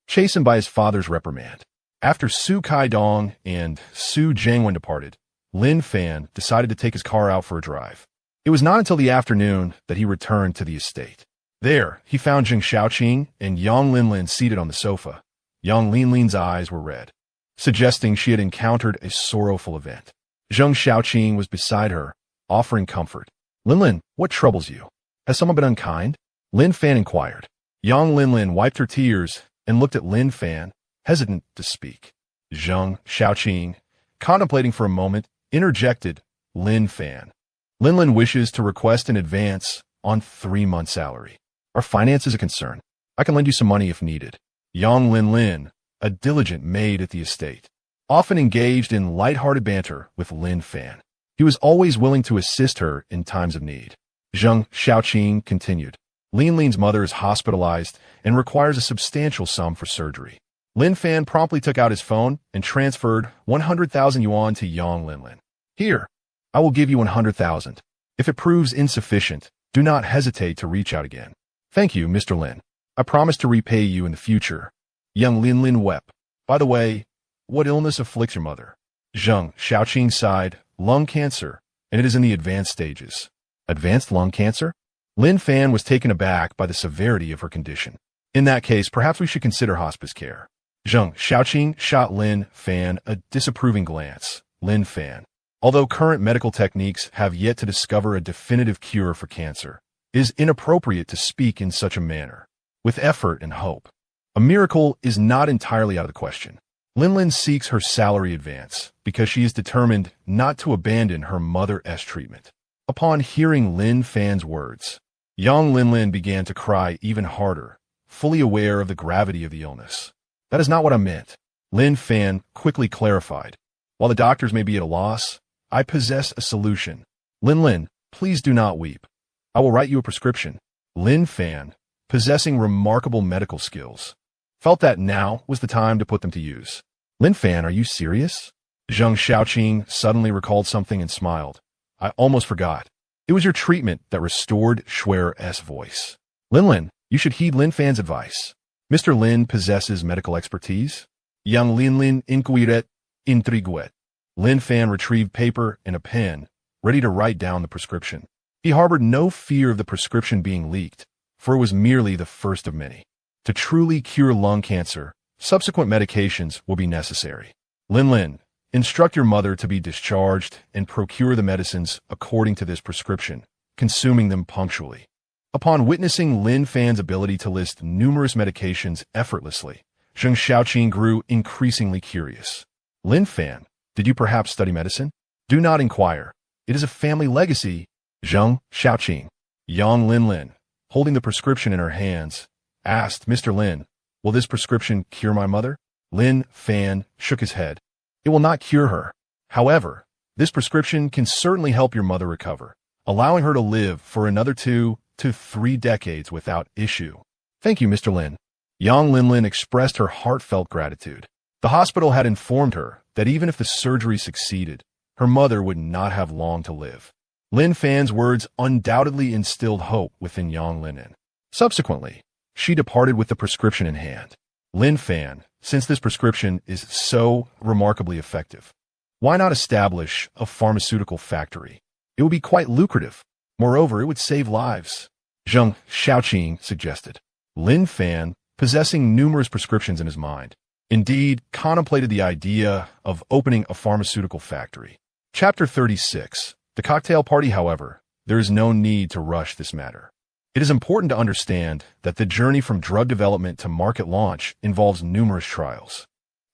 chastened by his father's reprimand. After Su Kaidong and Su Jiangwen departed, Lin Fan decided to take his car out for a drive. It was not until the afternoon that he returned to the estate. There, he found Zheng Xiaoqing and Yang Linlin seated on the sofa. Yang Linlin's eyes were red, suggesting she had encountered a sorrowful event. Zheng Xiaoqing was beside her, offering comfort. Linlin, what troubles you? Has someone been unkind? Lin Fan inquired. Yang Linlin wiped her tears and looked at Lin Fan, hesitant to speak. Zheng Xiaoqing, contemplating for a moment, interjected, Lin Fan. Lin wishes to request an advance on 3 months' salary. Our finance is a concern. I can lend you some money if needed. Yang Lin, a diligent maid at the estate, often engaged in light-hearted banter with Lin Fan. He was always willing to assist her in times of need. Zheng Xiaoqing continued. Lin's mother is hospitalized and requires a substantial sum for surgery. Lin Fan promptly took out his phone and transferred 100,000 yuan to Yang Lin. Here, I will give you 100,000. If it proves insufficient, do not hesitate to reach out again. Thank you, Mr. Lin. I promise to repay you in the future. Young Lin wept. By the way, what illness afflicts your mother? Zheng Xiaoqing sighed. Lung cancer, and it is in the advanced stages. Advanced lung cancer? Lin Fan was taken aback by the severity of her condition. In that case, perhaps we should consider hospice care. Zheng Xiaoqing shot Lin Fan a disapproving glance. Lin Fan. Although current medical techniques have yet to discover a definitive cure for cancer, it is inappropriate to speak in such a manner. With effort and hope. A miracle is not entirely out of the question. Lin seeks her salary advance because she is determined not to abandon her mother's treatment. Upon hearing Lin Fan's words, young Lin began to cry even harder, fully aware of the gravity of the illness. That is not what I meant. Lin Fan quickly clarified. While the doctors may be at a loss, I possess a solution. Lin, please do not weep. I will write you a prescription. Lin Fan, possessing remarkable medical skills, felt that now was the time to put them to use. Lin Fan, are you serious? Zheng Xiaoqing suddenly recalled something and smiled. I almost forgot. It was your treatment that restored Schwer's voice. Lin, you should heed Lin Fan's advice. Mr. Lin possesses medical expertise. Young Lin inquiret intriguet. Lin Fan retrieved paper and a pen, ready to write down the prescription. He harbored no fear of the prescription being leaked, for it was merely the first of many. To truly cure lung cancer, subsequent medications will be necessary. Lin, instruct your mother to be discharged and procure the medicines according to this prescription, consuming them punctually. Upon witnessing Lin Fan's ability to list numerous medications effortlessly, Zheng Xiaoqing grew increasingly curious. Lin Fan, did you perhaps study medicine? Do not inquire. It is a family legacy. Zheng Xiaoqing. Young Lin, holding the prescription in her hands, asked, Mr. Lin, will this prescription cure my mother? Lin Fan shook his head. It will not cure her. However, this prescription can certainly help your mother recover, allowing her to live for another 2 to 3 decades without issue. Thank you, Mr. Lin. Yang Lin expressed her heartfelt gratitude. The hospital had informed her that even if the surgery succeeded, her mother would not have long to live. Lin Fan's words undoubtedly instilled hope within Yang Lin. Subsequently, she departed with the prescription in hand. Lin Fan, since this prescription is so remarkably effective, why not establish a pharmaceutical factory? It would be quite lucrative. Moreover, it would save lives. Zheng Xiaoqing suggested. Lin Fan, possessing numerous prescriptions in his mind, indeed contemplated the idea of opening a pharmaceutical factory. Chapter 36. The cocktail party, however, there is no need to rush this matter. It is important to understand that the journey from drug development to market launch involves numerous trials.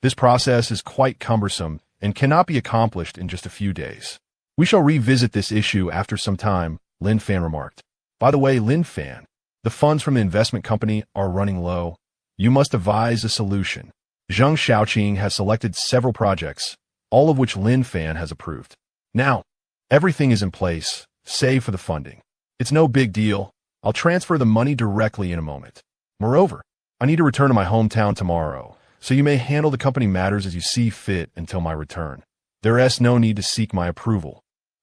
This process is quite cumbersome and cannot be accomplished in just a few days. We shall revisit this issue after some time, Lin Fan remarked. By the way, Lin Fan, the funds from the investment company are running low. You must devise a solution. Zheng Xiaoqing has selected several projects, all of which Lin Fan has approved. Now, everything is in place, save for the funding. It's no big deal. I'll transfer the money directly in a moment. Moreover, I need to return to my hometown tomorrow, so you may handle the company matters as you see fit until my return. There is no need to seek my approval.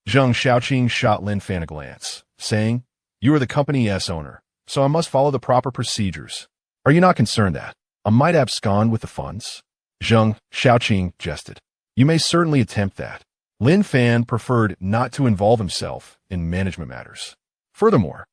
Zheng Xiaoqing shot Lin Fan a glance, saying, You are the company's owner, so I must follow the proper procedures. Are you not concerned that I might abscond with the funds? Zheng Xiaoqing jested. You may certainly attempt that. Lin Fan preferred not to involve himself in management matters. Furthermore,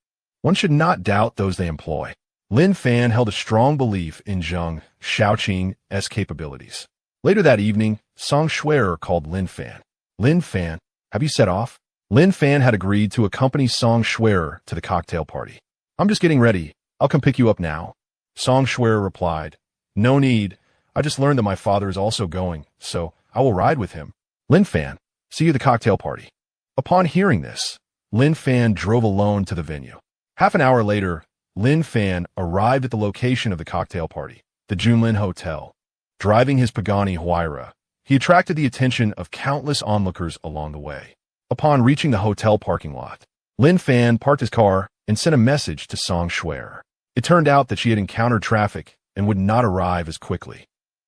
one should not doubt those they employ. Lin Fan held a strong belief in Zheng Xiaoqing's capabilities. Later that evening, Song Schwerer called Lin Fan. Lin Fan, have you set off? Lin Fan had agreed to accompany Song Schwerer to the cocktail party. I'm just getting ready. I'll come pick you up now. Song Schwerer replied, No need. I just learned that my father is also going, so I will ride with him. Lin Fan, see you at the cocktail party. Upon hearing this, Lin Fan drove alone to the venue. Half an hour later, Lin Fan arrived at the location of the cocktail party, the Junlin Hotel. Driving his Pagani Huayra, he attracted the attention of countless onlookers along the way. Upon reaching the hotel parking lot, Lin Fan parked his car and sent a message to Song Shuer. It turned out that she had encountered traffic and would not arrive as quickly.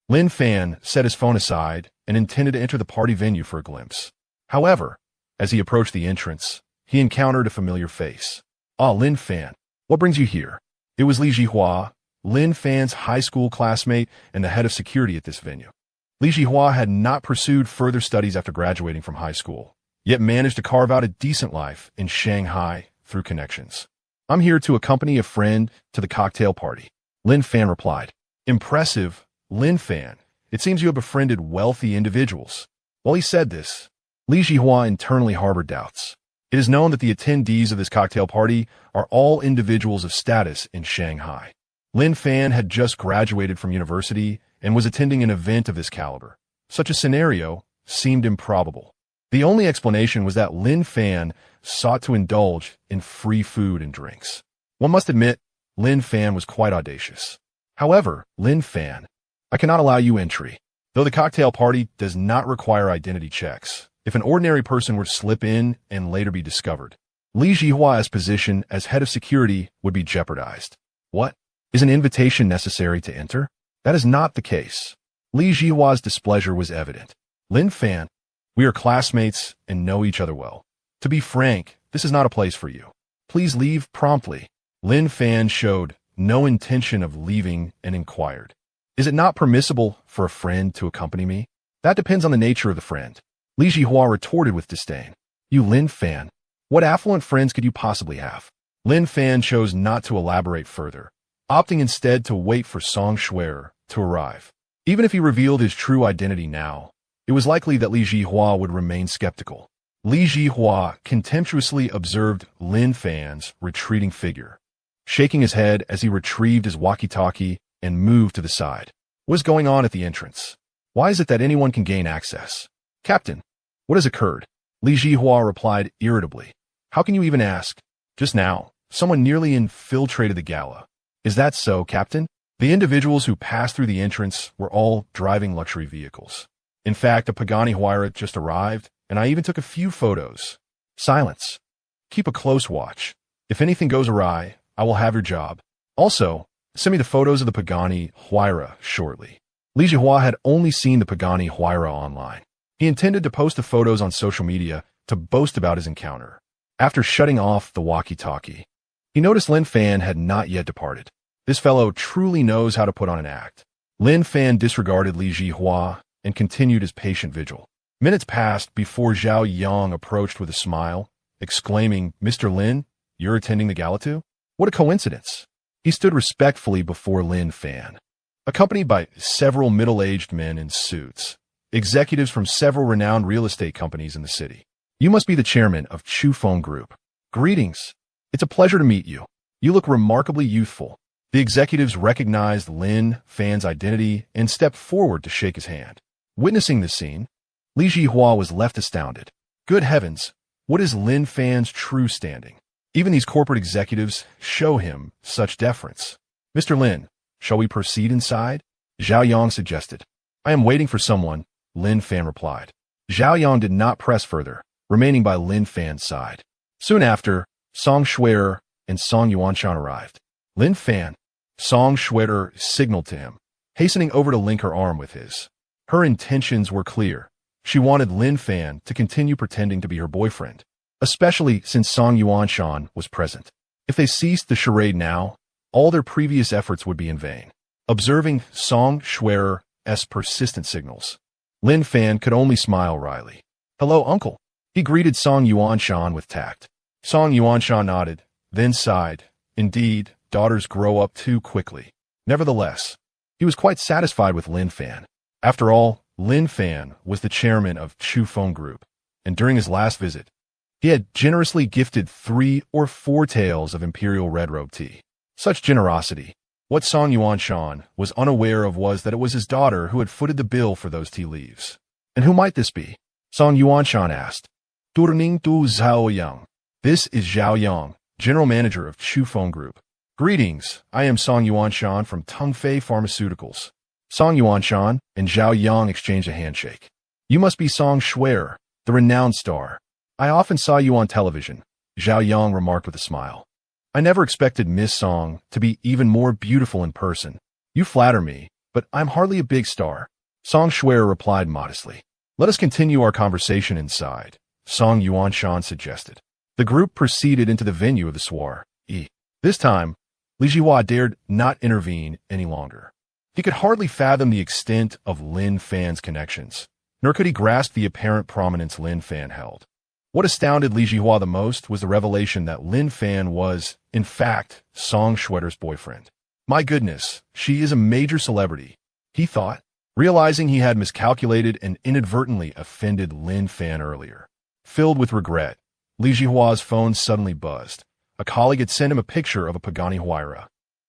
Lin Fan set his phone aside and intended to enter the party venue for a glimpse. However, as he approached the entrance, he encountered a familiar face. Ah, Lin Fan, what brings you here? It was Li Jihua, Lin Fan's high school classmate and the head of security at this venue. Li Jihua had not pursued further studies after graduating from high school, yet managed to carve out a decent life in Shanghai through connections. I'm here to accompany a friend to the cocktail party, Lin Fan replied. Impressive, Lin Fan. It seems you have befriended wealthy individuals. While he said this, Li Jihua internally harbored doubts. It is known that the attendees of this cocktail party are all individuals of status in Shanghai. Lin Fan had just graduated from university and was attending an event of this caliber. Such a scenario seemed improbable. The only explanation was that Lin Fan sought to indulge in free food and drinks. One must admit, Lin Fan was quite audacious. However, Lin Fan, I cannot allow you entry. Though the cocktail party does not require identity checks, if an ordinary person were to slip in and later be discovered, Li Jihua's position as head of security would be jeopardized. What? Is an invitation necessary to enter? That is not the case. Li Jihua's displeasure was evident. Lin Fan, we are classmates and know each other well. To be frank, this is not a place for you. Please leave promptly. Lin Fan showed no intention of leaving and inquired. Is it not permissible for a friend to accompany me? That depends on the nature of the friend. Li Jihua retorted with disdain. You Lin Fan, what affluent friends could you possibly have? Lin Fan chose not to elaborate further, opting instead to wait for Song Shuer to arrive. Even if he revealed his true identity now, it was likely that Li Jihua would remain skeptical. Li Jihua contemptuously observed Lin Fan's retreating figure, shaking his head as he retrieved his walkie-talkie and moved to the side. What is going on at the entrance? Why is it that anyone can gain access? Captain, what has occurred? Li Jihua replied irritably. How can you even ask? Just now, someone nearly infiltrated the gala. Is that so, Captain? The individuals who passed through the entrance were all driving luxury vehicles. In fact, a Pagani Huayra just arrived, and I even took a few photos. Silence. Keep a close watch. If anything goes awry, I will have your job. Also, send me the photos of the Pagani Huayra shortly. Li Jihua had only seen the Pagani Huayra online. He intended to post the photos on social media to boast about his encounter. After shutting off the walkie-talkie, he noticed Lin Fan had not yet departed. This fellow truly knows how to put on an act. Lin Fan disregarded Li Jihua and continued his patient vigil. Minutes passed before Zhao Yang approached with a smile, exclaiming, Mr. Lin, you're attending the gala too? What a coincidence. He stood respectfully before Lin Fan, accompanied by several middle-aged men in suits, executives from several renowned real estate companies in the city. You must be the chairman of Chufeng Group. Greetings. It's a pleasure to meet you. You look remarkably youthful. The executives recognized Lin Fan's identity and stepped forward to shake his hand. Witnessing this scene, Li Jihua was left astounded. Good heavens, what is Lin Fan's true standing? Even these corporate executives show him such deference. Mr. Lin, shall we proceed inside? Zhao Yang suggested. I am waiting for someone, Lin Fan replied. Zhao Yang did not press further, remaining by Lin Fan's side. Soon after, Song Shuer and Song Yuanshan arrived. Lin Fan, Song Shuer signaled to him, hastening over to link her arm with his. Her intentions were clear. She wanted Lin Fan to continue pretending to be her boyfriend, especially since Song Yuanshan was present. If they ceased the charade now, all their previous efforts would be in vain. Observing Song Shuer's persistent signals, Lin Fan could only smile wryly. Hello, uncle. He greeted Song Yuanshan with tact. Song Yuanshan nodded, then sighed. Indeed, daughters grow up too quickly. Nevertheless, he was quite satisfied with Lin Fan. After all, Lin Fan was the chairman of Chufeng Group, and during his last visit, he had generously gifted 3 or 4 taels of imperial red robe tea. Such generosity What Song Yuanshan was unaware of was that it was his daughter who had footed the bill for those tea leaves. And who might this be? Song Yuanshan asked. Durning Du Zhao Yang. This is Zhao Yang, general manager of Chufeng Group. Greetings, I am Song Yuanshan from Tongfei Pharmaceuticals. Song Yuanshan and Zhao Yang exchanged a handshake. You must be Song Shuer, the renowned star. I often saw you on television, Zhao Yang remarked with a smile. I never expected Miss Song to be even more beautiful in person. You flatter me, but I'm hardly a big star. Song Shuer replied modestly. Let us continue our conversation inside, Song Yuanshan suggested. The group proceeded into the venue of the soiree. This time, Li Jihua dared not intervene any longer. He could hardly fathom the extent of Lin Fan's connections, nor could he grasp the apparent prominence Lin Fan held. What astounded Li Jihua the most was the revelation that Lin Fan was, in fact, Song Shuer's boyfriend. My goodness, she is a major celebrity, he thought, realizing he had miscalculated and inadvertently offended Lin Fan earlier. Filled with regret, Li Jihua's phone suddenly buzzed. A colleague had sent him a picture of a Pagani Huayra.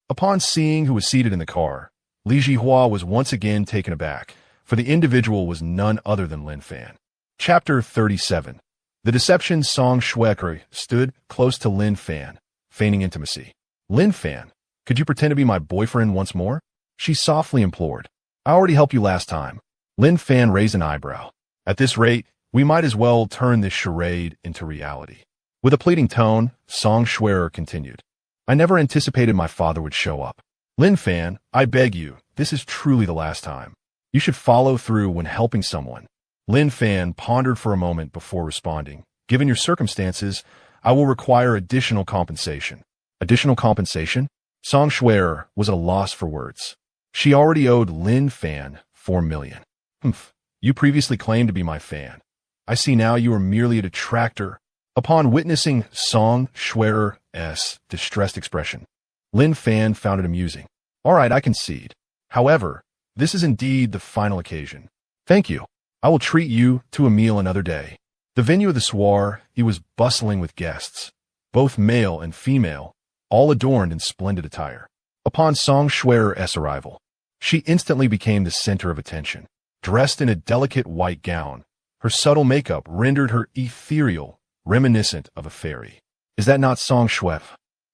Upon seeing who was seated in the car, Li Jihua was once again taken aback, for the individual was none other than Lin Fan. Chapter 37. The deception Song Shuer stood close to Lin Fan, feigning intimacy. Lin Fan, could you pretend to be my boyfriend once more? She softly implored. I already helped you last time. Lin Fan raised an eyebrow. At this rate, we might as well turn this charade into reality. With a pleading tone, Song Shuer continued. I never anticipated my father would show up. Lin Fan, I beg you, this is truly the last time. You should follow through when helping someone. Lin Fan pondered for a moment before responding. Given your circumstances, I will require additional compensation. Additional compensation? Song Shuer was at a loss for words. She already owed Lin Fan 4 million. Humph, you previously claimed to be my fan. I see now you are merely a detractor. Upon witnessing Song Shuer's distressed expression, Lin Fan found it amusing. All right, I concede. However, this is indeed the final occasion. Thank you. I will treat you to a meal another day. The venue of the soiree was bustling with guests, both male and female, all adorned in splendid attire. Upon Song Shuer's arrival, she instantly became the center of attention. Dressed in a delicate white gown, her subtle makeup rendered her ethereal, reminiscent of a fairy. Is that not Song Shuer?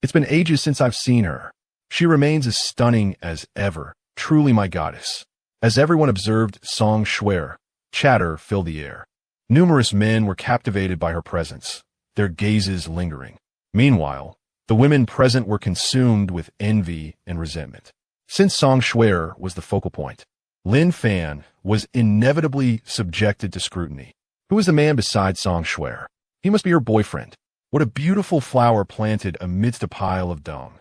It's been ages since I've seen her. She remains as stunning as ever, truly my goddess. As everyone observed Song Shuer, chatter filled the air. Numerous men were captivated by her presence, their gazes lingering. Meanwhile, the women present were consumed with envy and resentment. Since Song Shuer was the focal point, Lin Fan was inevitably subjected to scrutiny. Who is the man beside Song Shuer? He must be her boyfriend. What a beautiful flower planted amidst a pile of dung.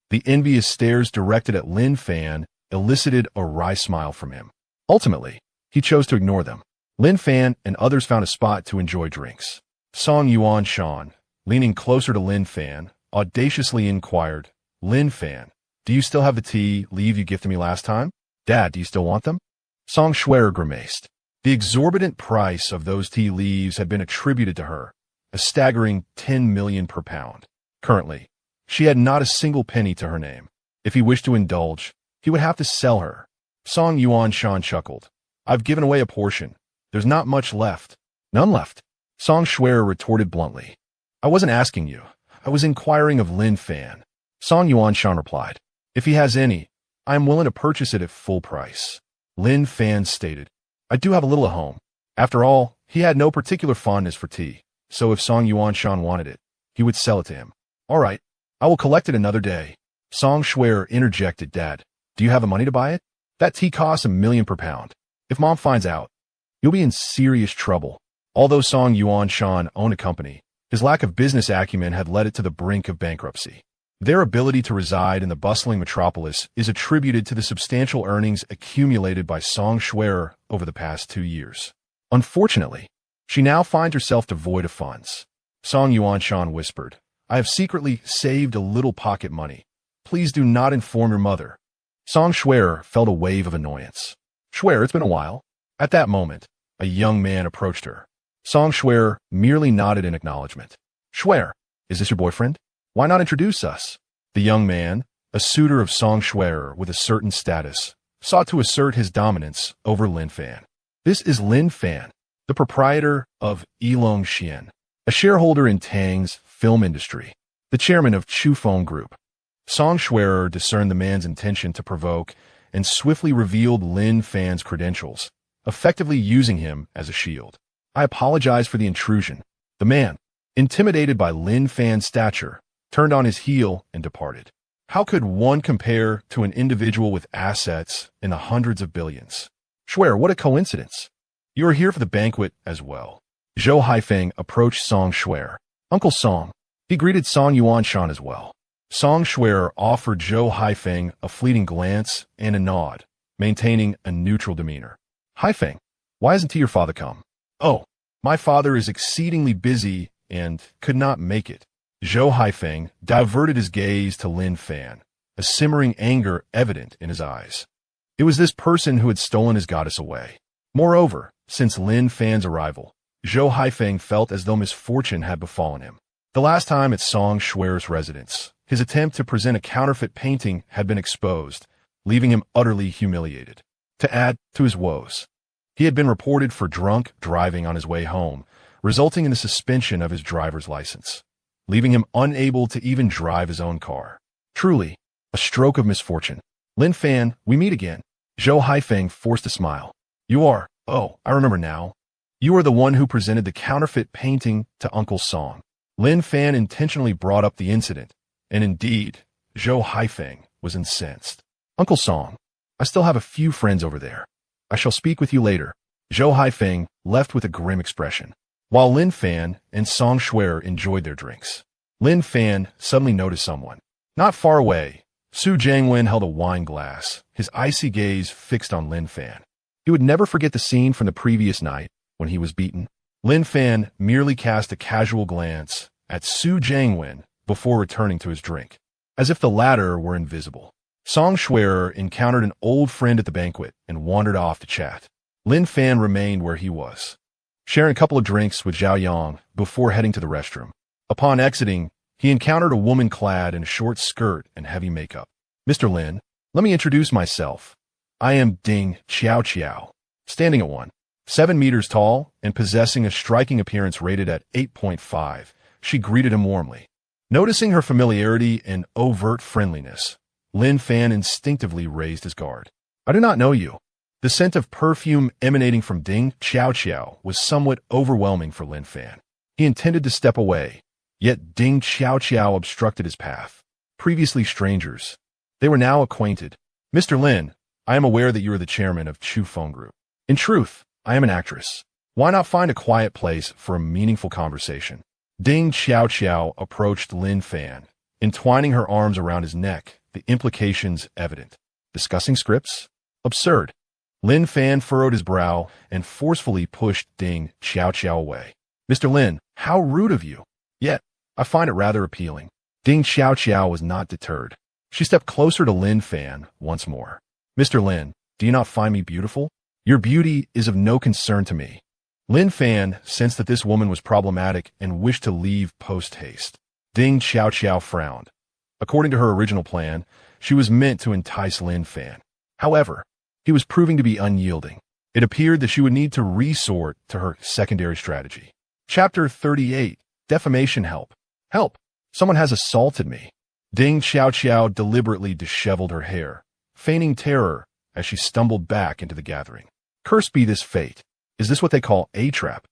The envious stares directed at Lin Fan elicited a wry smile from him. Ultimately, he chose to ignore them. Lin Fan and others found a spot to enjoy drinks. Song Yuanshan, leaning closer to Lin Fan, audaciously inquired, Lin Fan, do you still have the tea leaf you gifted me last time? Dad, do you still want them? Song Shuer grimaced. The exorbitant price of those tea leaves had been attributed to her, a staggering 10 million per pound. Currently, she had not a single penny to her name. If he wished to indulge, he would have to sell her. Song Yuanshan chuckled. I've given away a portion. There's not much left. None left. Song Shuer retorted bluntly. I wasn't asking you. I was inquiring of Lin Fan. Song Yuanshan replied. If he has any, I am willing to purchase it at full price. Lin Fan stated. I do have a little at home. After all, he had no particular fondness for tea. So if Song Yuanshan wanted it, he would sell it to him. All right, I will collect it another day. Song Shuer interjected, Dad, do you have the money to buy it? That tea costs 1 million per pound. If Mom finds out, you'll be in serious trouble. Although Song Yuanshan owned a company, his lack of business acumen had led it to the brink of bankruptcy. Their ability to reside in the bustling metropolis is attributed to the substantial earnings accumulated by Song Shuer over the past 2 years. Unfortunately, she now finds herself devoid of funds. Song Yuanshan whispered, I have secretly saved a little pocket money. Please do not inform your mother. Song Shuer felt a wave of annoyance. Shuer, it's been a while. At that moment, a young man approached her. Song Shuer merely nodded in acknowledgement. Shuer, is this your boyfriend? Why not introduce us? The young man, a suitor of Song Shuer with a certain status, sought to assert his dominance over Lin Fan. This is Lin Fan, the proprietor of Yilong Xian, a shareholder in Tang's film industry, the chairman of Chufeng Group. Song Shuer discerned the man's intention to provoke and swiftly revealed Lin Fan's credentials, effectively using him as a shield. I apologize for the intrusion. The man, intimidated by Lin Fan's stature, turned on his heel and departed. How could one compare to an individual with assets in the hundreds of billions? Shuer, what a coincidence. You are here for the banquet as well. Zhou Haifeng approached Song Shuer. Uncle Song. He greeted Song Yuanshan as well. Song Shuer offered Zhou Haifeng a fleeting glance and a nod, maintaining a neutral demeanor. Haifeng, why hasn't your father come? Oh, my father is exceedingly busy and could not make it. Zhou Haifeng diverted his gaze to Lin Fan, a simmering anger evident in his eyes. It was this person who had stolen his goddess away. Moreover, since Lin Fan's arrival, Zhou Haifeng felt as though misfortune had befallen him. The last time at Song Shuer's residence, his attempt to present a counterfeit painting had been exposed, leaving him utterly humiliated. To add to his woes, he had been reported for drunk driving on his way home, resulting in the suspension of his driver's license, leaving him unable to even drive his own car. Truly, a stroke of misfortune. Lin Fan, we meet again. Zhou Haifeng forced a smile. You are, oh, I remember now. You are the one who presented the counterfeit painting to Uncle Song. Lin Fan intentionally brought up the incident, and indeed, Zhou Haifeng was incensed. Uncle Song, I still have a few friends over there. I shall speak with you later. Zhou Haifeng left with a grim expression, while Lin Fan and Song Shuer enjoyed their drinks. Lin Fan suddenly noticed someone. Not far away, Su Jiangwen held a wine glass, his icy gaze fixed on Lin Fan. He would never forget the scene from the previous night when he was beaten. Lin Fan merely cast a casual glance at Su Jiangwen before returning to his drink, as if the latter were invisible. Song Shuer encountered an old friend at the banquet and wandered off to chat. Lin Fan remained where he was, sharing a couple of drinks with Zhao Yang before heading to the restroom. Upon exiting, he encountered a woman clad in a short skirt and heavy makeup. Mr. Lin, let me introduce myself. I am Ding Qiao, standing at 7 meters tall and possessing a striking appearance rated at 8.5. She greeted him warmly. Noticing her familiarity and overt friendliness, Lin Fan instinctively raised his guard. I do not know you. The scent of perfume emanating from Ding Qiao was somewhat overwhelming for Lin Fan. He intended to step away, yet Ding Qiao obstructed his path. Previously strangers, they were now acquainted. Mr. Lin, I am aware that you are the chairman of Chufeng Group. In truth, I am an actress. Why not find a quiet place for a meaningful conversation? Ding Qiao approached Lin Fan, entwining her arms around his neck, the implications evident. Discussing scripts? Absurd. Lin Fan furrowed his brow and forcefully pushed Ding Qiao away. Mr. Lin, how rude of you. Yet, I find it rather appealing. Ding Qiao was not deterred. She stepped closer to Lin Fan once more. Mr. Lin, do you not find me beautiful? Your beauty is of no concern to me. Lin Fan sensed that this woman was problematic and wished to leave post-haste. Ding Qiao frowned. According to her original plan, she was meant to entice Lin Fan. However, he was proving to be unyielding. It appeared that she would need to resort to her secondary strategy. Chapter 38. Defamation Help. Help! Someone has assaulted me. Ding Qiao deliberately disheveled her hair, feigning terror as she stumbled back into the gathering. Cursed be this fate. Is this what they call a trap?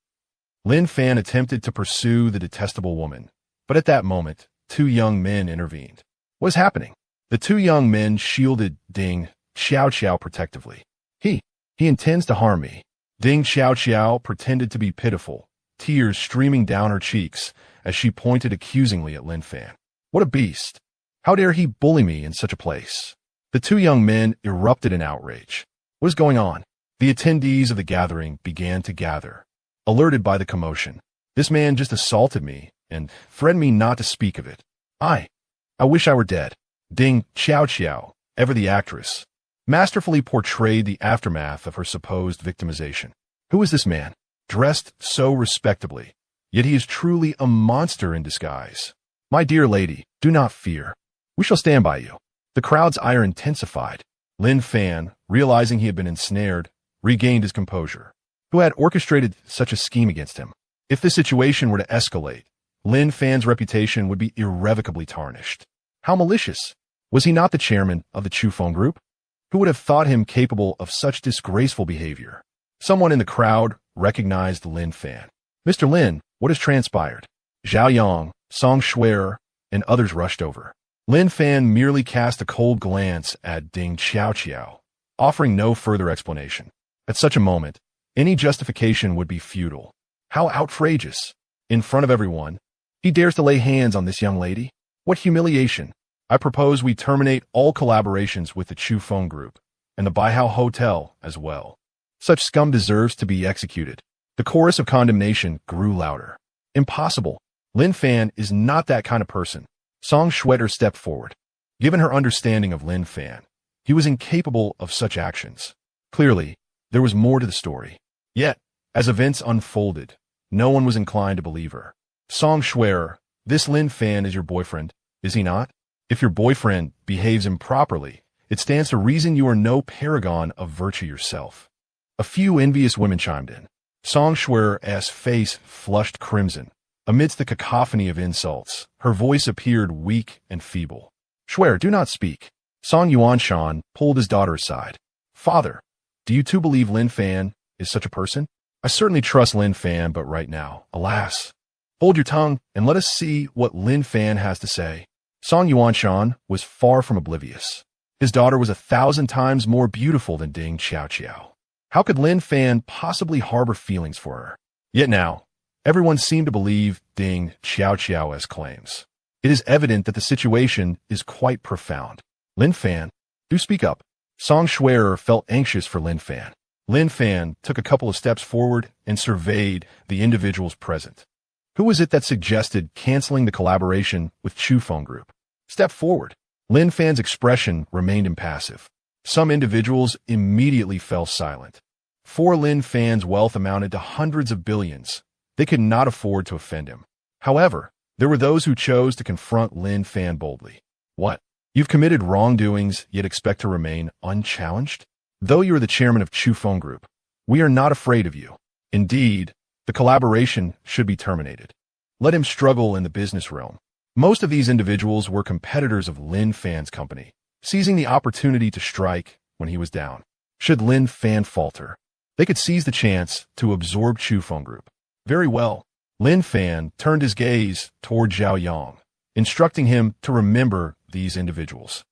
Lin Fan attempted to pursue the detestable woman, but at that moment, 2 young men intervened. What is happening? The 2 young men shielded Ding Qiao protectively. He intends to harm me. Ding Qiao pretended to be pitiful, tears streaming down her cheeks as she pointed accusingly at Lin Fan. What a beast! How dare he bully me in such a place? The 2 young men erupted in outrage. What is going on? The attendees of the gathering began to gather, alerted by the commotion. This man just assaulted me and threatened me not to speak of it. I wish I were dead. Ding Qiao, ever the actress, masterfully portrayed the aftermath of her supposed victimization. Who is this man? Dressed so respectably, yet he is truly a monster in disguise. My dear lady, do not fear. We shall stand by you. The crowd's ire intensified. Lin Fan, realizing he had been ensnared, regained his composure. Who had orchestrated such a scheme against him? If the situation were to escalate, Lin Fan's reputation would be irrevocably tarnished. How malicious! Was he not the chairman of the Chufeng Group? Who would have thought him capable of such disgraceful behavior? Someone in the crowd recognized Lin Fan. Mr. Lin, what has transpired? Zhao Yang, Song Shuer, and others rushed over. Lin Fan merely cast a cold glance at Ding Xiaoqiao, offering no further explanation. At such a moment, any justification would be futile. How outrageous! In front of everyone, he dares to lay hands on this young lady? What humiliation! I propose we terminate all collaborations with the Chufeng Group, and the Baihao Hotel as well. Such scum deserves to be executed. The chorus of condemnation grew louder. Impossible! Lin Fan is not that kind of person. Song Shuer stepped forward. Given her understanding of Lin Fan, he was incapable of such actions. Clearly, there was more to the story. Yet, as events unfolded, no one was inclined to believe her. Song Shuer, this Lin Fan is your boyfriend, is he not? If your boyfriend behaves improperly, it stands to reason you are no paragon of virtue yourself. A few envious women chimed in. Song Shuer's face flushed crimson. Amidst the cacophony of insults, her voice appeared weak and feeble. Shuer, do not speak. Song Yuanshan pulled his daughter aside. Father, do you too believe Lin Fan is such a person? I certainly trust Lin Fan, but right now, alas. Hold your tongue and let us see what Lin Fan has to say. Song Yuanshan was far from oblivious. His daughter was 1,000 times more beautiful than Ding Xiaoqiao. How could Lin Fan possibly harbor feelings for her? Yet now, everyone seemed to believe Ding Xiaoqiao's claims. It is evident that the situation is quite profound. Lin Fan, do speak up. Song Shuer felt anxious for Lin Fan. Lin Fan took a couple of steps forward and surveyed the individuals present. Who was it that suggested canceling the collaboration with Chufeng Group? Step forward. Lin Fan's expression remained impassive. Some individuals immediately fell silent. For Lin Fan's wealth amounted to hundreds of billions. They could not afford to offend him. However, there were those who chose to confront Lin Fan boldly. What? You've committed wrongdoings, yet expect to remain unchallenged? Though you are the chairman of Chufeng Group, we are not afraid of you. Indeed, the collaboration should be terminated. Let him struggle in the business realm. Most of these individuals were competitors of Lin Fan's company, seizing the opportunity to strike when he was down. Should Lin Fan falter, they could seize the chance to absorb Chufeng Group. Very well. Lin Fan turned his gaze toward Zhao Yang, instructing him to remember these individuals.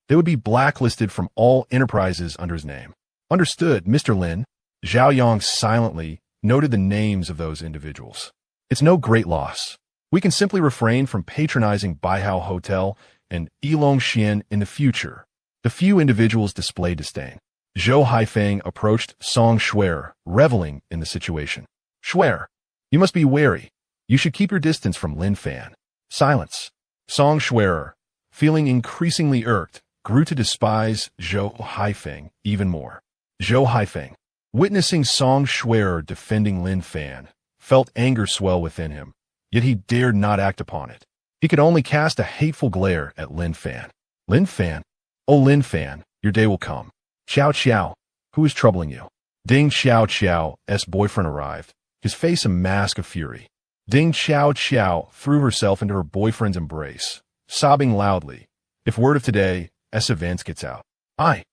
They would be blacklisted from all enterprises under his name. Understood, Mr. Lin. Zhao Yang silently noted the names of those individuals. It's no great loss. We can simply refrain from patronizing Baihao Hotel and Yilongxian in the future. The few individuals displayed disdain. Zhou Haifeng approached Song Shuer, reveling in the situation. Shuer, you must be wary. You should keep your distance from Lin Fan. Silence. Song Shuer, feeling increasingly irked, grew to despise Zhou Haifeng even more. Zhou Haifeng, witnessing Song Shuer defending Lin Fan, felt anger swell within him, yet he dared not act upon it. He could only cast a hateful glare at Lin Fan. Lin Fan? Oh, Lin Fan, your day will come. Xiao Qiao, who is troubling you? Ding Xiaoqiao's boyfriend arrived, his face a mask of fury. Ding Xiaoqiao threw herself into her boyfriend's embrace, sobbing loudly. If word of today's events gets out, I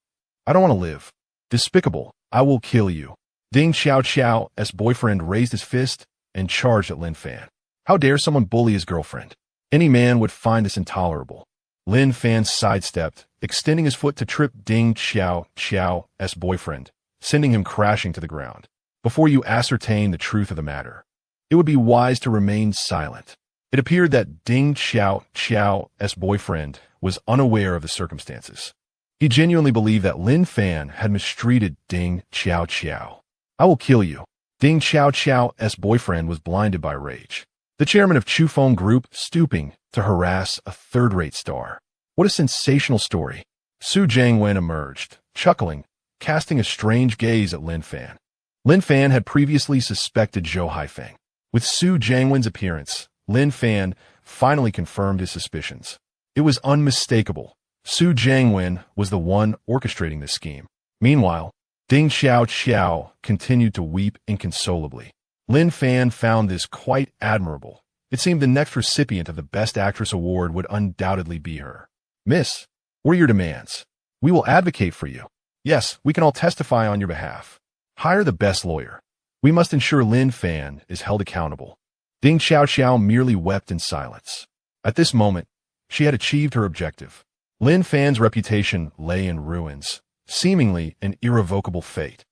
don't want to live. Despicable, I will kill you. Ding Xiaoqiao's boyfriend raised his fist and charged at Lin Fan. How dare someone bully his girlfriend? Any man would find this intolerable. Lin Fan sidestepped, extending his foot to trip Ding Xiaoqiao's boyfriend, sending him crashing to the ground. Before you ascertain the truth of the matter, it would be wise to remain silent. It appeared that Ding Xiaoqiao's boyfriend was unaware of the circumstances. He genuinely believed that Lin Fan had mistreated Ding Xiaoqiao. I will kill you. Ding Xiaoqiao's boyfriend was blinded by rage. The chairman of Chufeng Group stooping to harass a third-rate star. What a sensational story. Su Jiangwen emerged, chuckling, casting a strange gaze at Lin Fan. Lin Fan had previously suspected Zhou Haifeng. With Su Jiangwen's appearance, Lin Fan finally confirmed his suspicions. It was unmistakable. Su Jiangwen was the one orchestrating this scheme. Meanwhile, Ding Xiao continued to weep inconsolably. Lin Fan found this quite admirable. It seemed the next recipient of the Best Actress award would undoubtedly be her. Miss, what are your demands? We will advocate for you. Yes, we can all testify on your behalf. Hire the best lawyer. We must ensure Lin Fan is held accountable. Ding Xiao merely wept in silence. At this moment, she had achieved her objective. Lin Fan's reputation lay in ruins, seemingly an irrevocable fate.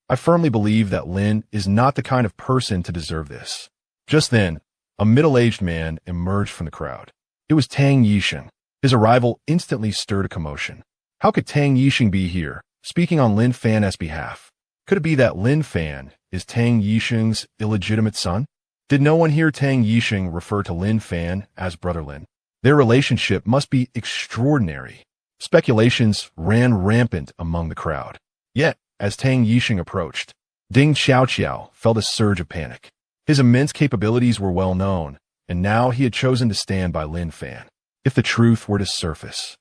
I firmly believe that Lin is not the kind of person to deserve this. Just then, a middle-aged man emerged from the crowd. It was Tang Yisheng. His arrival instantly stirred a commotion. How could Tang Yisheng be here, speaking on Lin Fan's behalf? Could it be that Lin Fan is Tang Yisheng's illegitimate son? Did no one hear Tang Yisheng refer to Lin Fan as Brother Lin? Their relationship must be extraordinary. Speculations ran rampant among the crowd. Yet, as Tang Yisheng approached, Ding Xiao felt a surge of panic. His immense capabilities were well known, and now he had chosen to stand by Lin Fan. If the truth were to surface,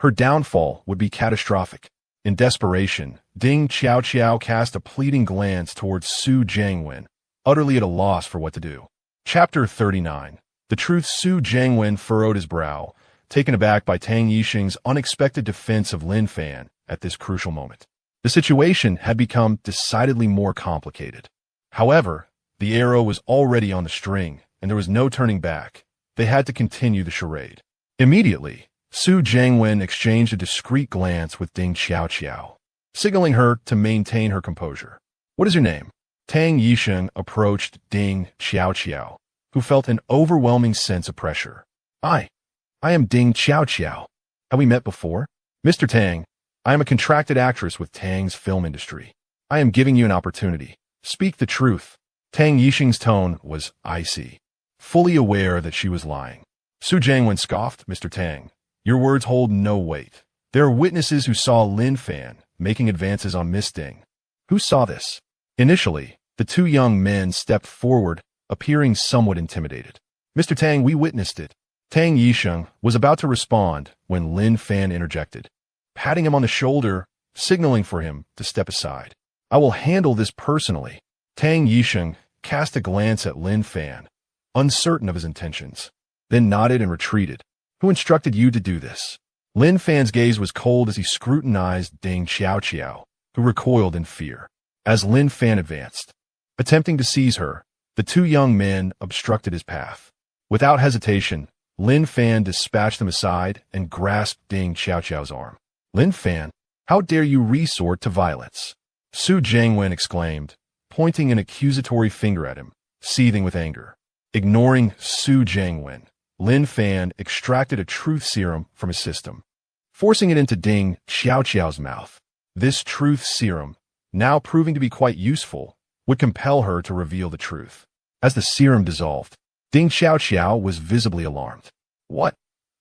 her downfall would be catastrophic. In desperation, Ding Xiao cast a pleading glance towards Su Jiangwen, utterly at a loss for what to do. Chapter 39. The truth. Su Jiangwen furrowed his brow, taken aback by Tang Yisheng's unexpected defense of Lin Fan at this crucial moment. The situation had become decidedly more complicated. However, the arrow was already on the string, and there was no turning back. They had to continue the charade. Immediately, Su Jiangwen exchanged a discreet glance with Ding Xiao, signaling her to maintain her composure. What is your name? Tang Yisheng approached Ding Xiao, who felt an overwhelming sense of pressure. I am Ding Xiao. Have we met before? Mr. Tang, I am a contracted actress with Tang's film industry. I am giving you an opportunity. Speak the truth. Tang Yisheng's tone was icy, fully aware that she was lying. Su Jiangwen scoffed. Mr. Tang, your words hold no weight. There are witnesses who saw Lin Fan making advances on Miss Ding. Who saw this? Initially, the two young men stepped forward, appearing somewhat intimidated. Mr. Tang, we witnessed it. Tang Yisheng was about to respond when Lin Fan interjected, patting him on the shoulder, signaling for him to step aside. I will handle this personally. Tang Yisheng cast a glance at Lin Fan, uncertain of his intentions, then nodded and retreated. Who instructed you to do this? Lin Fan's gaze was cold as he scrutinized Ding Xiao, who recoiled in fear. As Lin Fan advanced, attempting to seize her, the two young men obstructed his path. Without hesitation, Lin Fan dispatched them aside and grasped Ding Xiao's arm. Lin Fan, how dare you resort to violence? Su Jiangwen exclaimed, pointing an accusatory finger at him, seething with anger. Ignoring Su Jiangwen, Lin Fan extracted a truth serum from his system, forcing it into Ding Xiao's mouth. This truth serum, now proving to be quite useful, would compel her to reveal the truth. As the serum dissolved, Ding Xiao was visibly alarmed. What?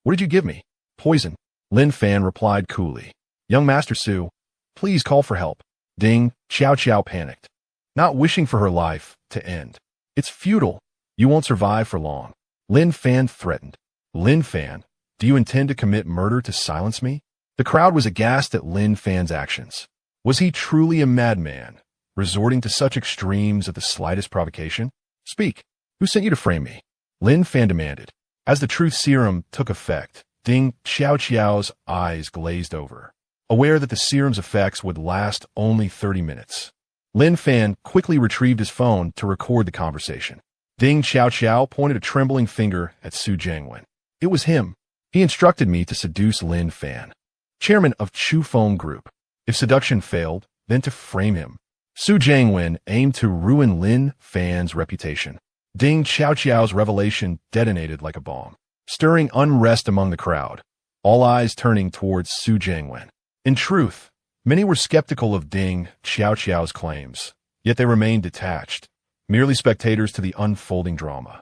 What did you give me? Poison. Lin Fan replied coolly. Young Master Su, please call for help. Ding Xiao panicked, not wishing for her life to end. It's futile. You won't survive for long. Lin Fan threatened. Lin Fan, do you intend to commit murder to silence me? The crowd was aghast at Lin Fan's actions. Was he truly a madman, resorting to such extremes at the slightest provocation? Speak. Who sent you to frame me? Lin Fan demanded. As the truth serum took effect, Ding Xiao's eyes glazed over, aware that the serum's effects would last only 30 minutes. Lin Fan quickly retrieved his phone to record the conversation. Ding Xiao pointed a trembling finger at Su Jiangwen. It was him. He instructed me to seduce Lin Fan, chairman of Chu Feng Group. If seduction failed, then to frame him. Su Jiangwen aimed to ruin Lin Fan's reputation. Ding Xiao's revelation detonated like a bomb, stirring unrest among the crowd, all eyes turning towards Su Jiangwen. In truth, many were skeptical of Ding Xiao's claims, yet they remained detached, merely spectators to the unfolding drama.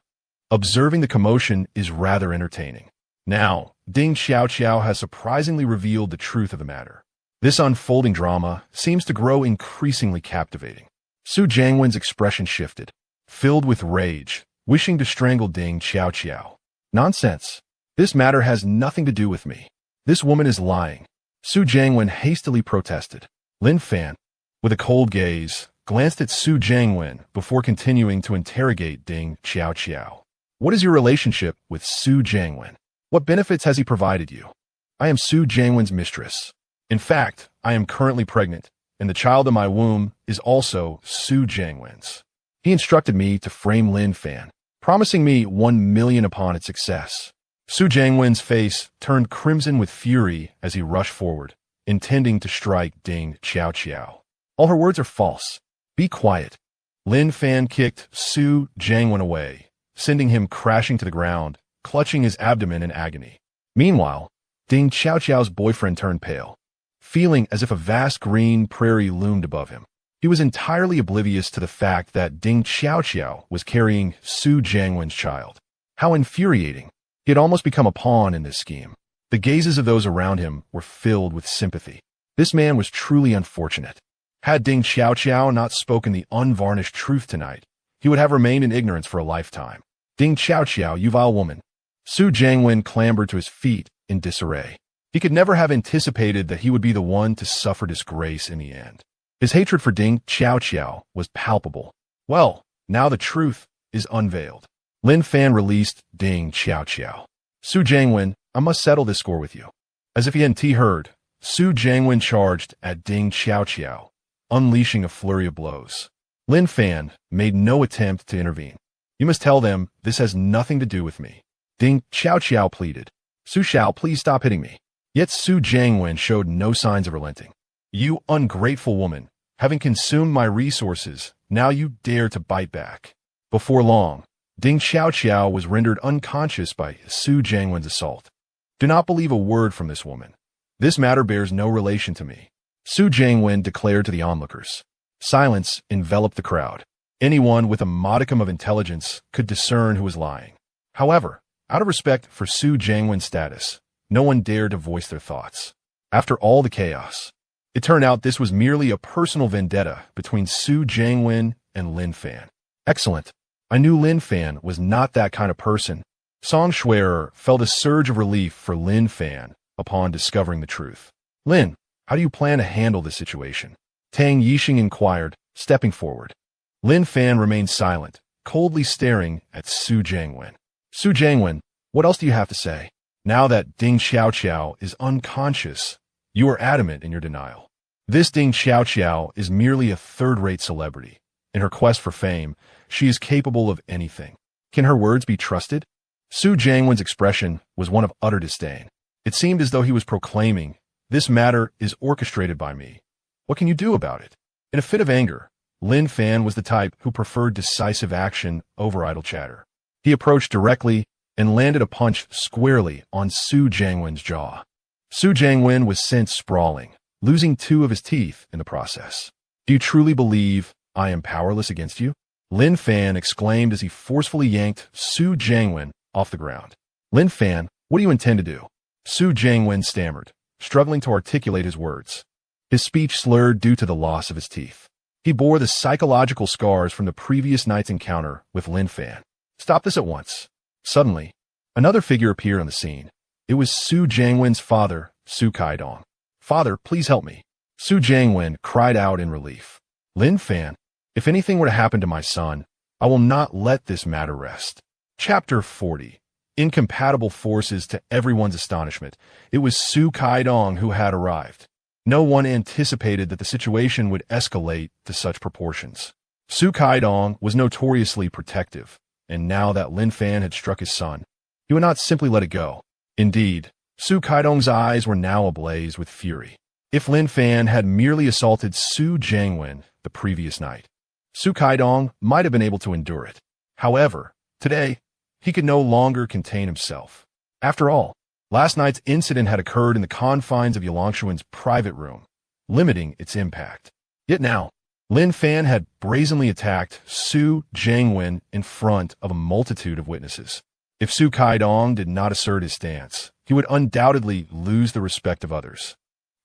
Observing the commotion is rather entertaining. Now, Ding Xiao has surprisingly revealed the truth of the matter. This unfolding drama seems to grow increasingly captivating. Su Jiangwen's expression shifted, filled with rage, wishing to strangle Ding Xiao. Nonsense. This matter has nothing to do with me. This woman is lying, Su Jiangwen hastily protested. Lin Fan, with a cold gaze, glanced at Su Jiangwen before continuing to interrogate Ding Xiaoqiao. What is your relationship with Su Jiangwen? What benefits has he provided you? I am Su Jiangwen's mistress. In fact, I am currently pregnant, and the child in my womb is also Su Jiangwen's. He instructed me to frame Lin Fan, promising me 1 million upon its success. Su Jiangwen's face turned crimson with fury as he rushed forward, intending to strike Ding Xiaoqiao. All her words are false. Be quiet. Lin Fan kicked Su Jiangwen away, sending him crashing to the ground, clutching his abdomen in agony. Meanwhile, Ding Xiaoqiao's boyfriend turned pale, feeling as if a vast green prairie loomed above him. He was entirely oblivious to the fact that Ding Xiaoqiao was carrying Su Jiangwen's child. How infuriating. He had almost become a pawn in this scheme. The gazes of those around him were filled with sympathy. This man was truly unfortunate. Had Ding Xiaoqiao not spoken the unvarnished truth tonight, he would have remained in ignorance for a lifetime. Ding Xiaoqiao, you vile woman. Su Jiangwen clambered to his feet in disarray. He could never have anticipated that he would be the one to suffer disgrace in the end. His hatred for Ding Xiaoqiao was palpable. Well, now the truth is unveiled. Lin Fan released Ding Xiaoqiao. Su Jiangwen, I must settle this score with you. As if he hadn't heard, Su Jiangwen charged at Ding Xiaoqiao, unleashing a flurry of blows. Lin Fan made no attempt to intervene. You must tell them this has nothing to do with me. Ding Xiaoqiao pleaded. Su Xiao, please stop hitting me. Yet Su Jiangwen showed no signs of relenting. You ungrateful woman, having consumed my resources, now you dare to bite back. Before long, Ding Xiaoqiao was rendered unconscious by Su Jiangwen's assault. Do not believe a word from this woman. This matter bears no relation to me, Su Jiangwen declared to the onlookers. Silence enveloped the crowd. Anyone with a modicum of intelligence could discern who was lying. However, out of respect for Su Jiangwen's status, no one dared to voice their thoughts. After all the chaos, it turned out this was merely a personal vendetta between Su Jiangwen and Lin Fan. Excellent. I knew Lin Fan was not that kind of person. Song Shui'er felt a surge of relief for Lin Fan upon discovering the truth. Lin, how do you plan to handle this situation? Tang Yixing inquired, stepping forward. Lin Fan remained silent, coldly staring at Su Jiangwen. Su Jiangwen, what else do you have to say? Now that Ding Xiaoqiao is unconscious, you are adamant in your denial. This Ding Xiaoqiao is merely a third-rate celebrity. In her quest for fame, she is capable of anything. Can her words be trusted? Su Jiangwen's expression was one of utter disdain. It seemed as though he was proclaiming, this matter is orchestrated by me. What can you do about it? In a fit of anger, Lin Fan was the type who preferred decisive action over idle chatter. He approached directly and landed a punch squarely on Su Jiangwen's jaw. Su Jiangwen was sent sprawling, losing 2 of his teeth in the process. Do you truly believe I am powerless against you? Lin Fan exclaimed as he forcefully yanked Su Jiangwen off the ground. Lin Fan, what do you intend to do? Su Jiangwen stammered, struggling to articulate his words. His speech slurred due to the loss of his teeth. He bore the psychological scars from the previous night's encounter with Lin Fan. Stop this at once. Suddenly, another figure appeared on the scene. It was Su Jiangwen's father, Su Kaidong. Father, please help me. Su Jiangwen cried out in relief. Lin Fan, if anything were to happen to my son, I will not let this matter rest. Chapter 40. Incompatible forces. To everyone's astonishment, it was Su Kaidong who had arrived. No one anticipated that the situation would escalate to such proportions. Su Kaidong was notoriously protective, and now that Lin Fan had struck his son, he would not simply let it go. Indeed, Su Kaidong's eyes were now ablaze with fury. If Lin Fan had merely assaulted Su Jiangwen the previous night, Su Kaidong might have been able to endure it. However, today, he could no longer contain himself. After all, last night's incident had occurred in the confines of Yalongshuan's private room, limiting its impact. Yet now, Lin Fan had brazenly attacked Su Jiangwen in front of a multitude of witnesses. If Su Kaidong did not assert his stance, he would undoubtedly lose the respect of others.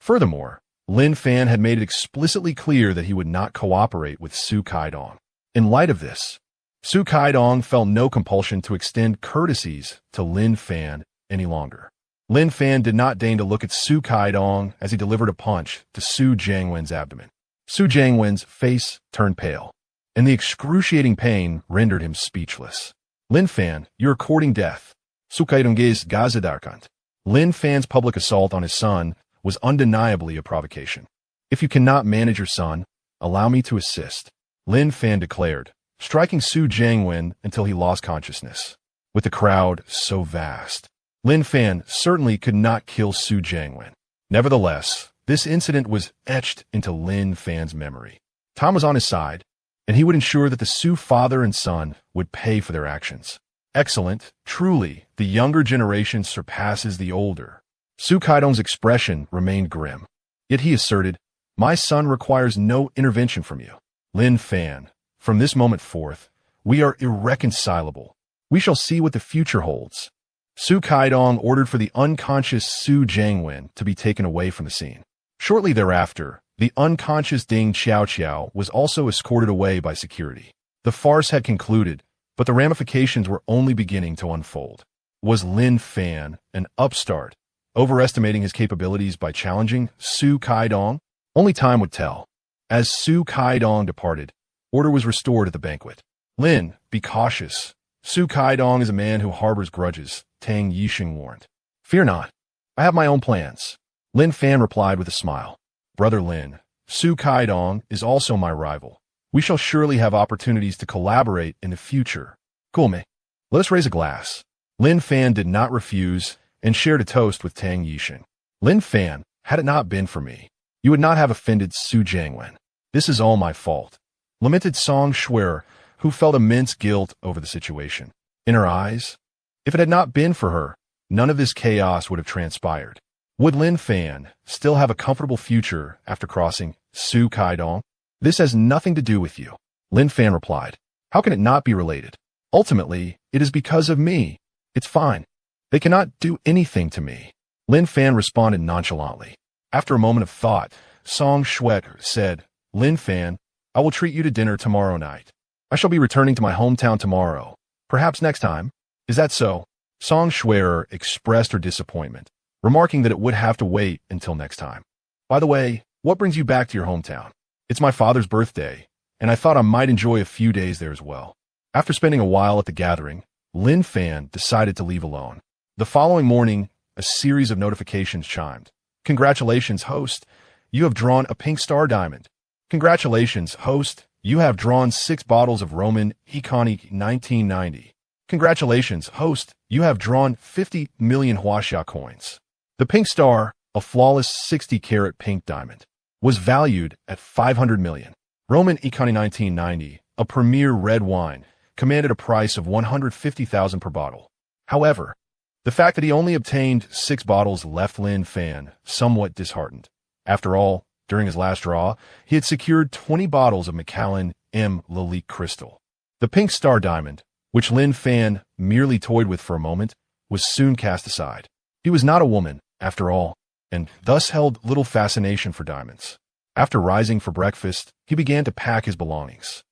Furthermore, Lin Fan had made it explicitly clear that he would not cooperate with Su Kaidong. In light of this, Su Kaidong felt no compulsion to extend courtesies to Lin Fan any longer. Lin Fan did not deign to look at Su Kaidong as he delivered a punch to Su Jiangwen's abdomen. Su Jiangwen's face turned pale, and the excruciating pain rendered him speechless. Lin Fan, you're courting death. Su Kaidong's gazadarkant. Lin Fan's public assault on his son was undeniably a provocation. If you cannot manage your son, allow me to assist, Lin Fan declared, striking Su Jiangwen until he lost consciousness. With the crowd so vast, Lin Fan certainly could not kill Su Jiangwen. Nevertheless, this incident was etched into Lin Fan's memory. Time was on his side, and he would ensure that the Su father and son would pay for their actions. Excellent, truly, the younger generation surpasses the older. Su Kaidong's expression remained grim. Yet he asserted, my son requires no intervention from you. Lin Fan, from this moment forth, we are irreconcilable. We shall see what the future holds. Su Kaidong ordered for the unconscious Su Jiangwen to be taken away from the scene. Shortly thereafter, the unconscious Ding Xiaoqiao was also escorted away by security. The farce had concluded, but the ramifications were only beginning to unfold. Was Lin Fan an upstart, overestimating his capabilities by challenging Su Kaidong? Only time would tell. As Su Kaidong departed, order was restored at the banquet. Lin, be cautious. Su Kaidong is a man who harbors grudges, Tang Yixing warned. Fear not. I have my own plans. Lin Fan replied with a smile. Brother Lin, Su Kaidong is also my rival. We shall surely have opportunities to collaborate in the future. Cool, let us raise a glass. Lin Fan did not refuse and shared a toast with Tang Yixing. Lin Fan, had it not been for me, you would not have offended Su Jiangwen. This is all my fault, lamented Song Shuer, who felt immense guilt over the situation. In her eyes, if it had not been for her, none of this chaos would have transpired. Would Lin Fan still have a comfortable future after crossing Su Kaidong? This has nothing to do with you. Lin Fan replied. How can it not be related? Ultimately, it is because of me. It's fine. They cannot do anything to me. Lin Fan responded nonchalantly. After a moment of thought, Song Shuet said, Lin Fan, I will treat you to dinner tomorrow night. I shall be returning to my hometown tomorrow. Perhaps next time. Is that so? Song Shuer expressed her disappointment, remarking that it would have to wait until next time. By the way, what brings you back to your hometown? It's my father's birthday, and I thought I might enjoy a few days there as well. After spending a while at the gathering, Lin Fan decided to leave alone. The following morning, a series of notifications chimed. Congratulations, host. You have drawn a pink star diamond. Congratulations, host. You have drawn 6 bottles of Roman Economy 1990. Congratulations, host. You have drawn 50 million Huaxia coins. The pink star, a flawless 60-carat pink diamond, was valued at 500 million. Roman Economy 1990, a premier red wine, commanded a price of 150,000 per bottle. However, the fact that he only obtained 6 bottles left Lin Fan somewhat disheartened. After all, during his last draw, he had secured 20 bottles of Macallan M. Lalique Crystal. The pink star diamond, which Lin Fan merely toyed with for a moment, was soon cast aside. He was not a woman, after all, and thus held little fascination for diamonds. After rising for breakfast, he began to pack his belongings.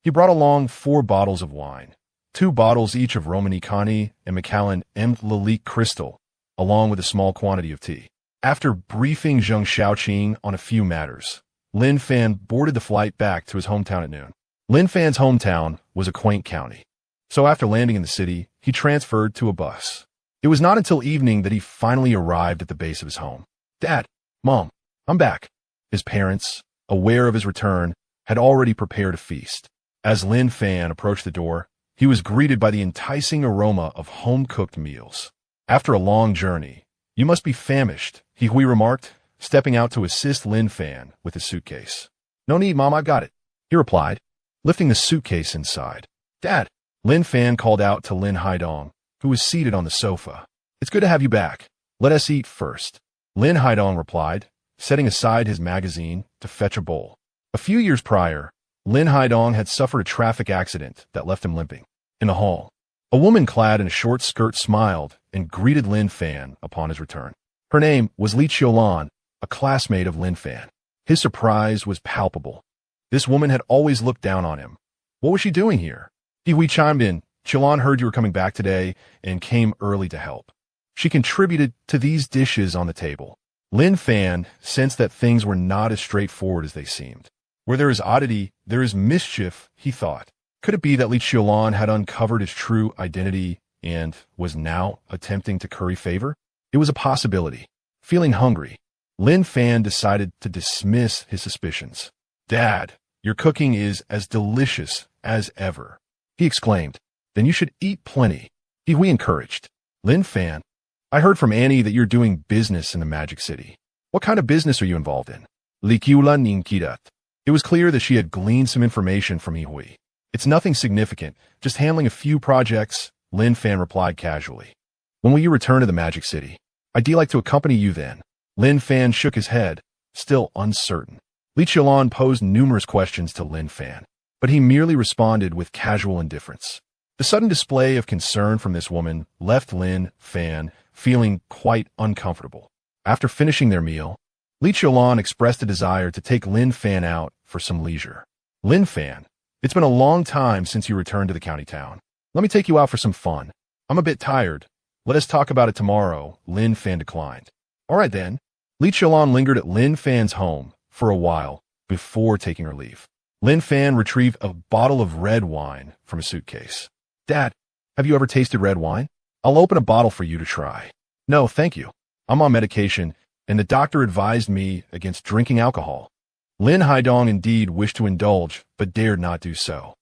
He brought along 4 bottles of wine, 2 bottles each of Roman Economy and Macallan M. Lalique Crystal, along with a small quantity of tea. After briefing Zheng Xiaoqing on a few matters, Lin Fan boarded the flight back to his hometown at noon. Lin Fan's hometown was a quaint county, so after landing in the city, he transferred to a bus. It was not until evening that he finally arrived at the base of his home. Dad, Mom, I'm back. His parents, aware of his return, had already prepared a feast. As Lin Fan approached the door, he was greeted by the enticing aroma of home-cooked meals. After a long journey, you must be famished, He Hui remarked, stepping out to assist Lin Fan with his suitcase. No need, Mom, I've got it, he replied, lifting the suitcase inside. Dad, Lin Fan called out to Lin Haidong, who was seated on the sofa. It's good to have you back. Let us eat first. Lin Haidong replied, setting aside his magazine to fetch a bowl. A few years prior, Lin Haidong had suffered a traffic accident that left him limping. In the hall, a woman clad in a short skirt smiled and greeted Lin Fan upon his return. Her name was Li Qiulan, a classmate of Lin Fan. His surprise was palpable. This woman had always looked down on him. What was she doing here? He Hui chimed in. Qiulan heard you were coming back today and came early to help. She contributed to these dishes on the table. Lin Fan sensed that things were not as straightforward as they seemed. Where there is oddity, there is mischief, he thought. Could it be that Li Qiulan had uncovered his true identity and was now attempting to curry favor? It was a possibility. Feeling hungry, Lin Fan decided to dismiss his suspicions. "Dad, your cooking is as delicious as ever," he exclaimed. "Then you should eat plenty," he encouraged. "Lin Fan, I heard from Annie that you're doing business in the Magic City. What kind of business are you involved in?" Li Qiulan ninkidat. It was clear that she had gleaned some information from Yihui. "It's nothing significant, just handling a few projects," Lin Fan replied casually. "When will you return to the Magic City? I'd like to accompany you then." Lin Fan shook his head, still uncertain. Li Qiulan posed numerous questions to Lin Fan, but he merely responded with casual indifference. The sudden display of concern from this woman left Lin Fan feeling quite uncomfortable. After finishing their meal, Li Qiulan expressed a desire to take Lin Fan out for some leisure. "Lin Fan, it's been a long time since you returned to the county town. Let me take you out for some fun. I'm a bit tired. Let us talk about it tomorrow," Lin Fan declined. "All right then." Li Qiulan lingered at Lin Fan's home for a while before taking her leave. Lin Fan retrieved a bottle of red wine from a suitcase. "Dad, have you ever tasted red wine? I'll open a bottle for you to try." "No, thank you. I'm on medication, and the doctor advised me against drinking alcohol." Lin Haidong indeed wished to indulge, but dared not do so.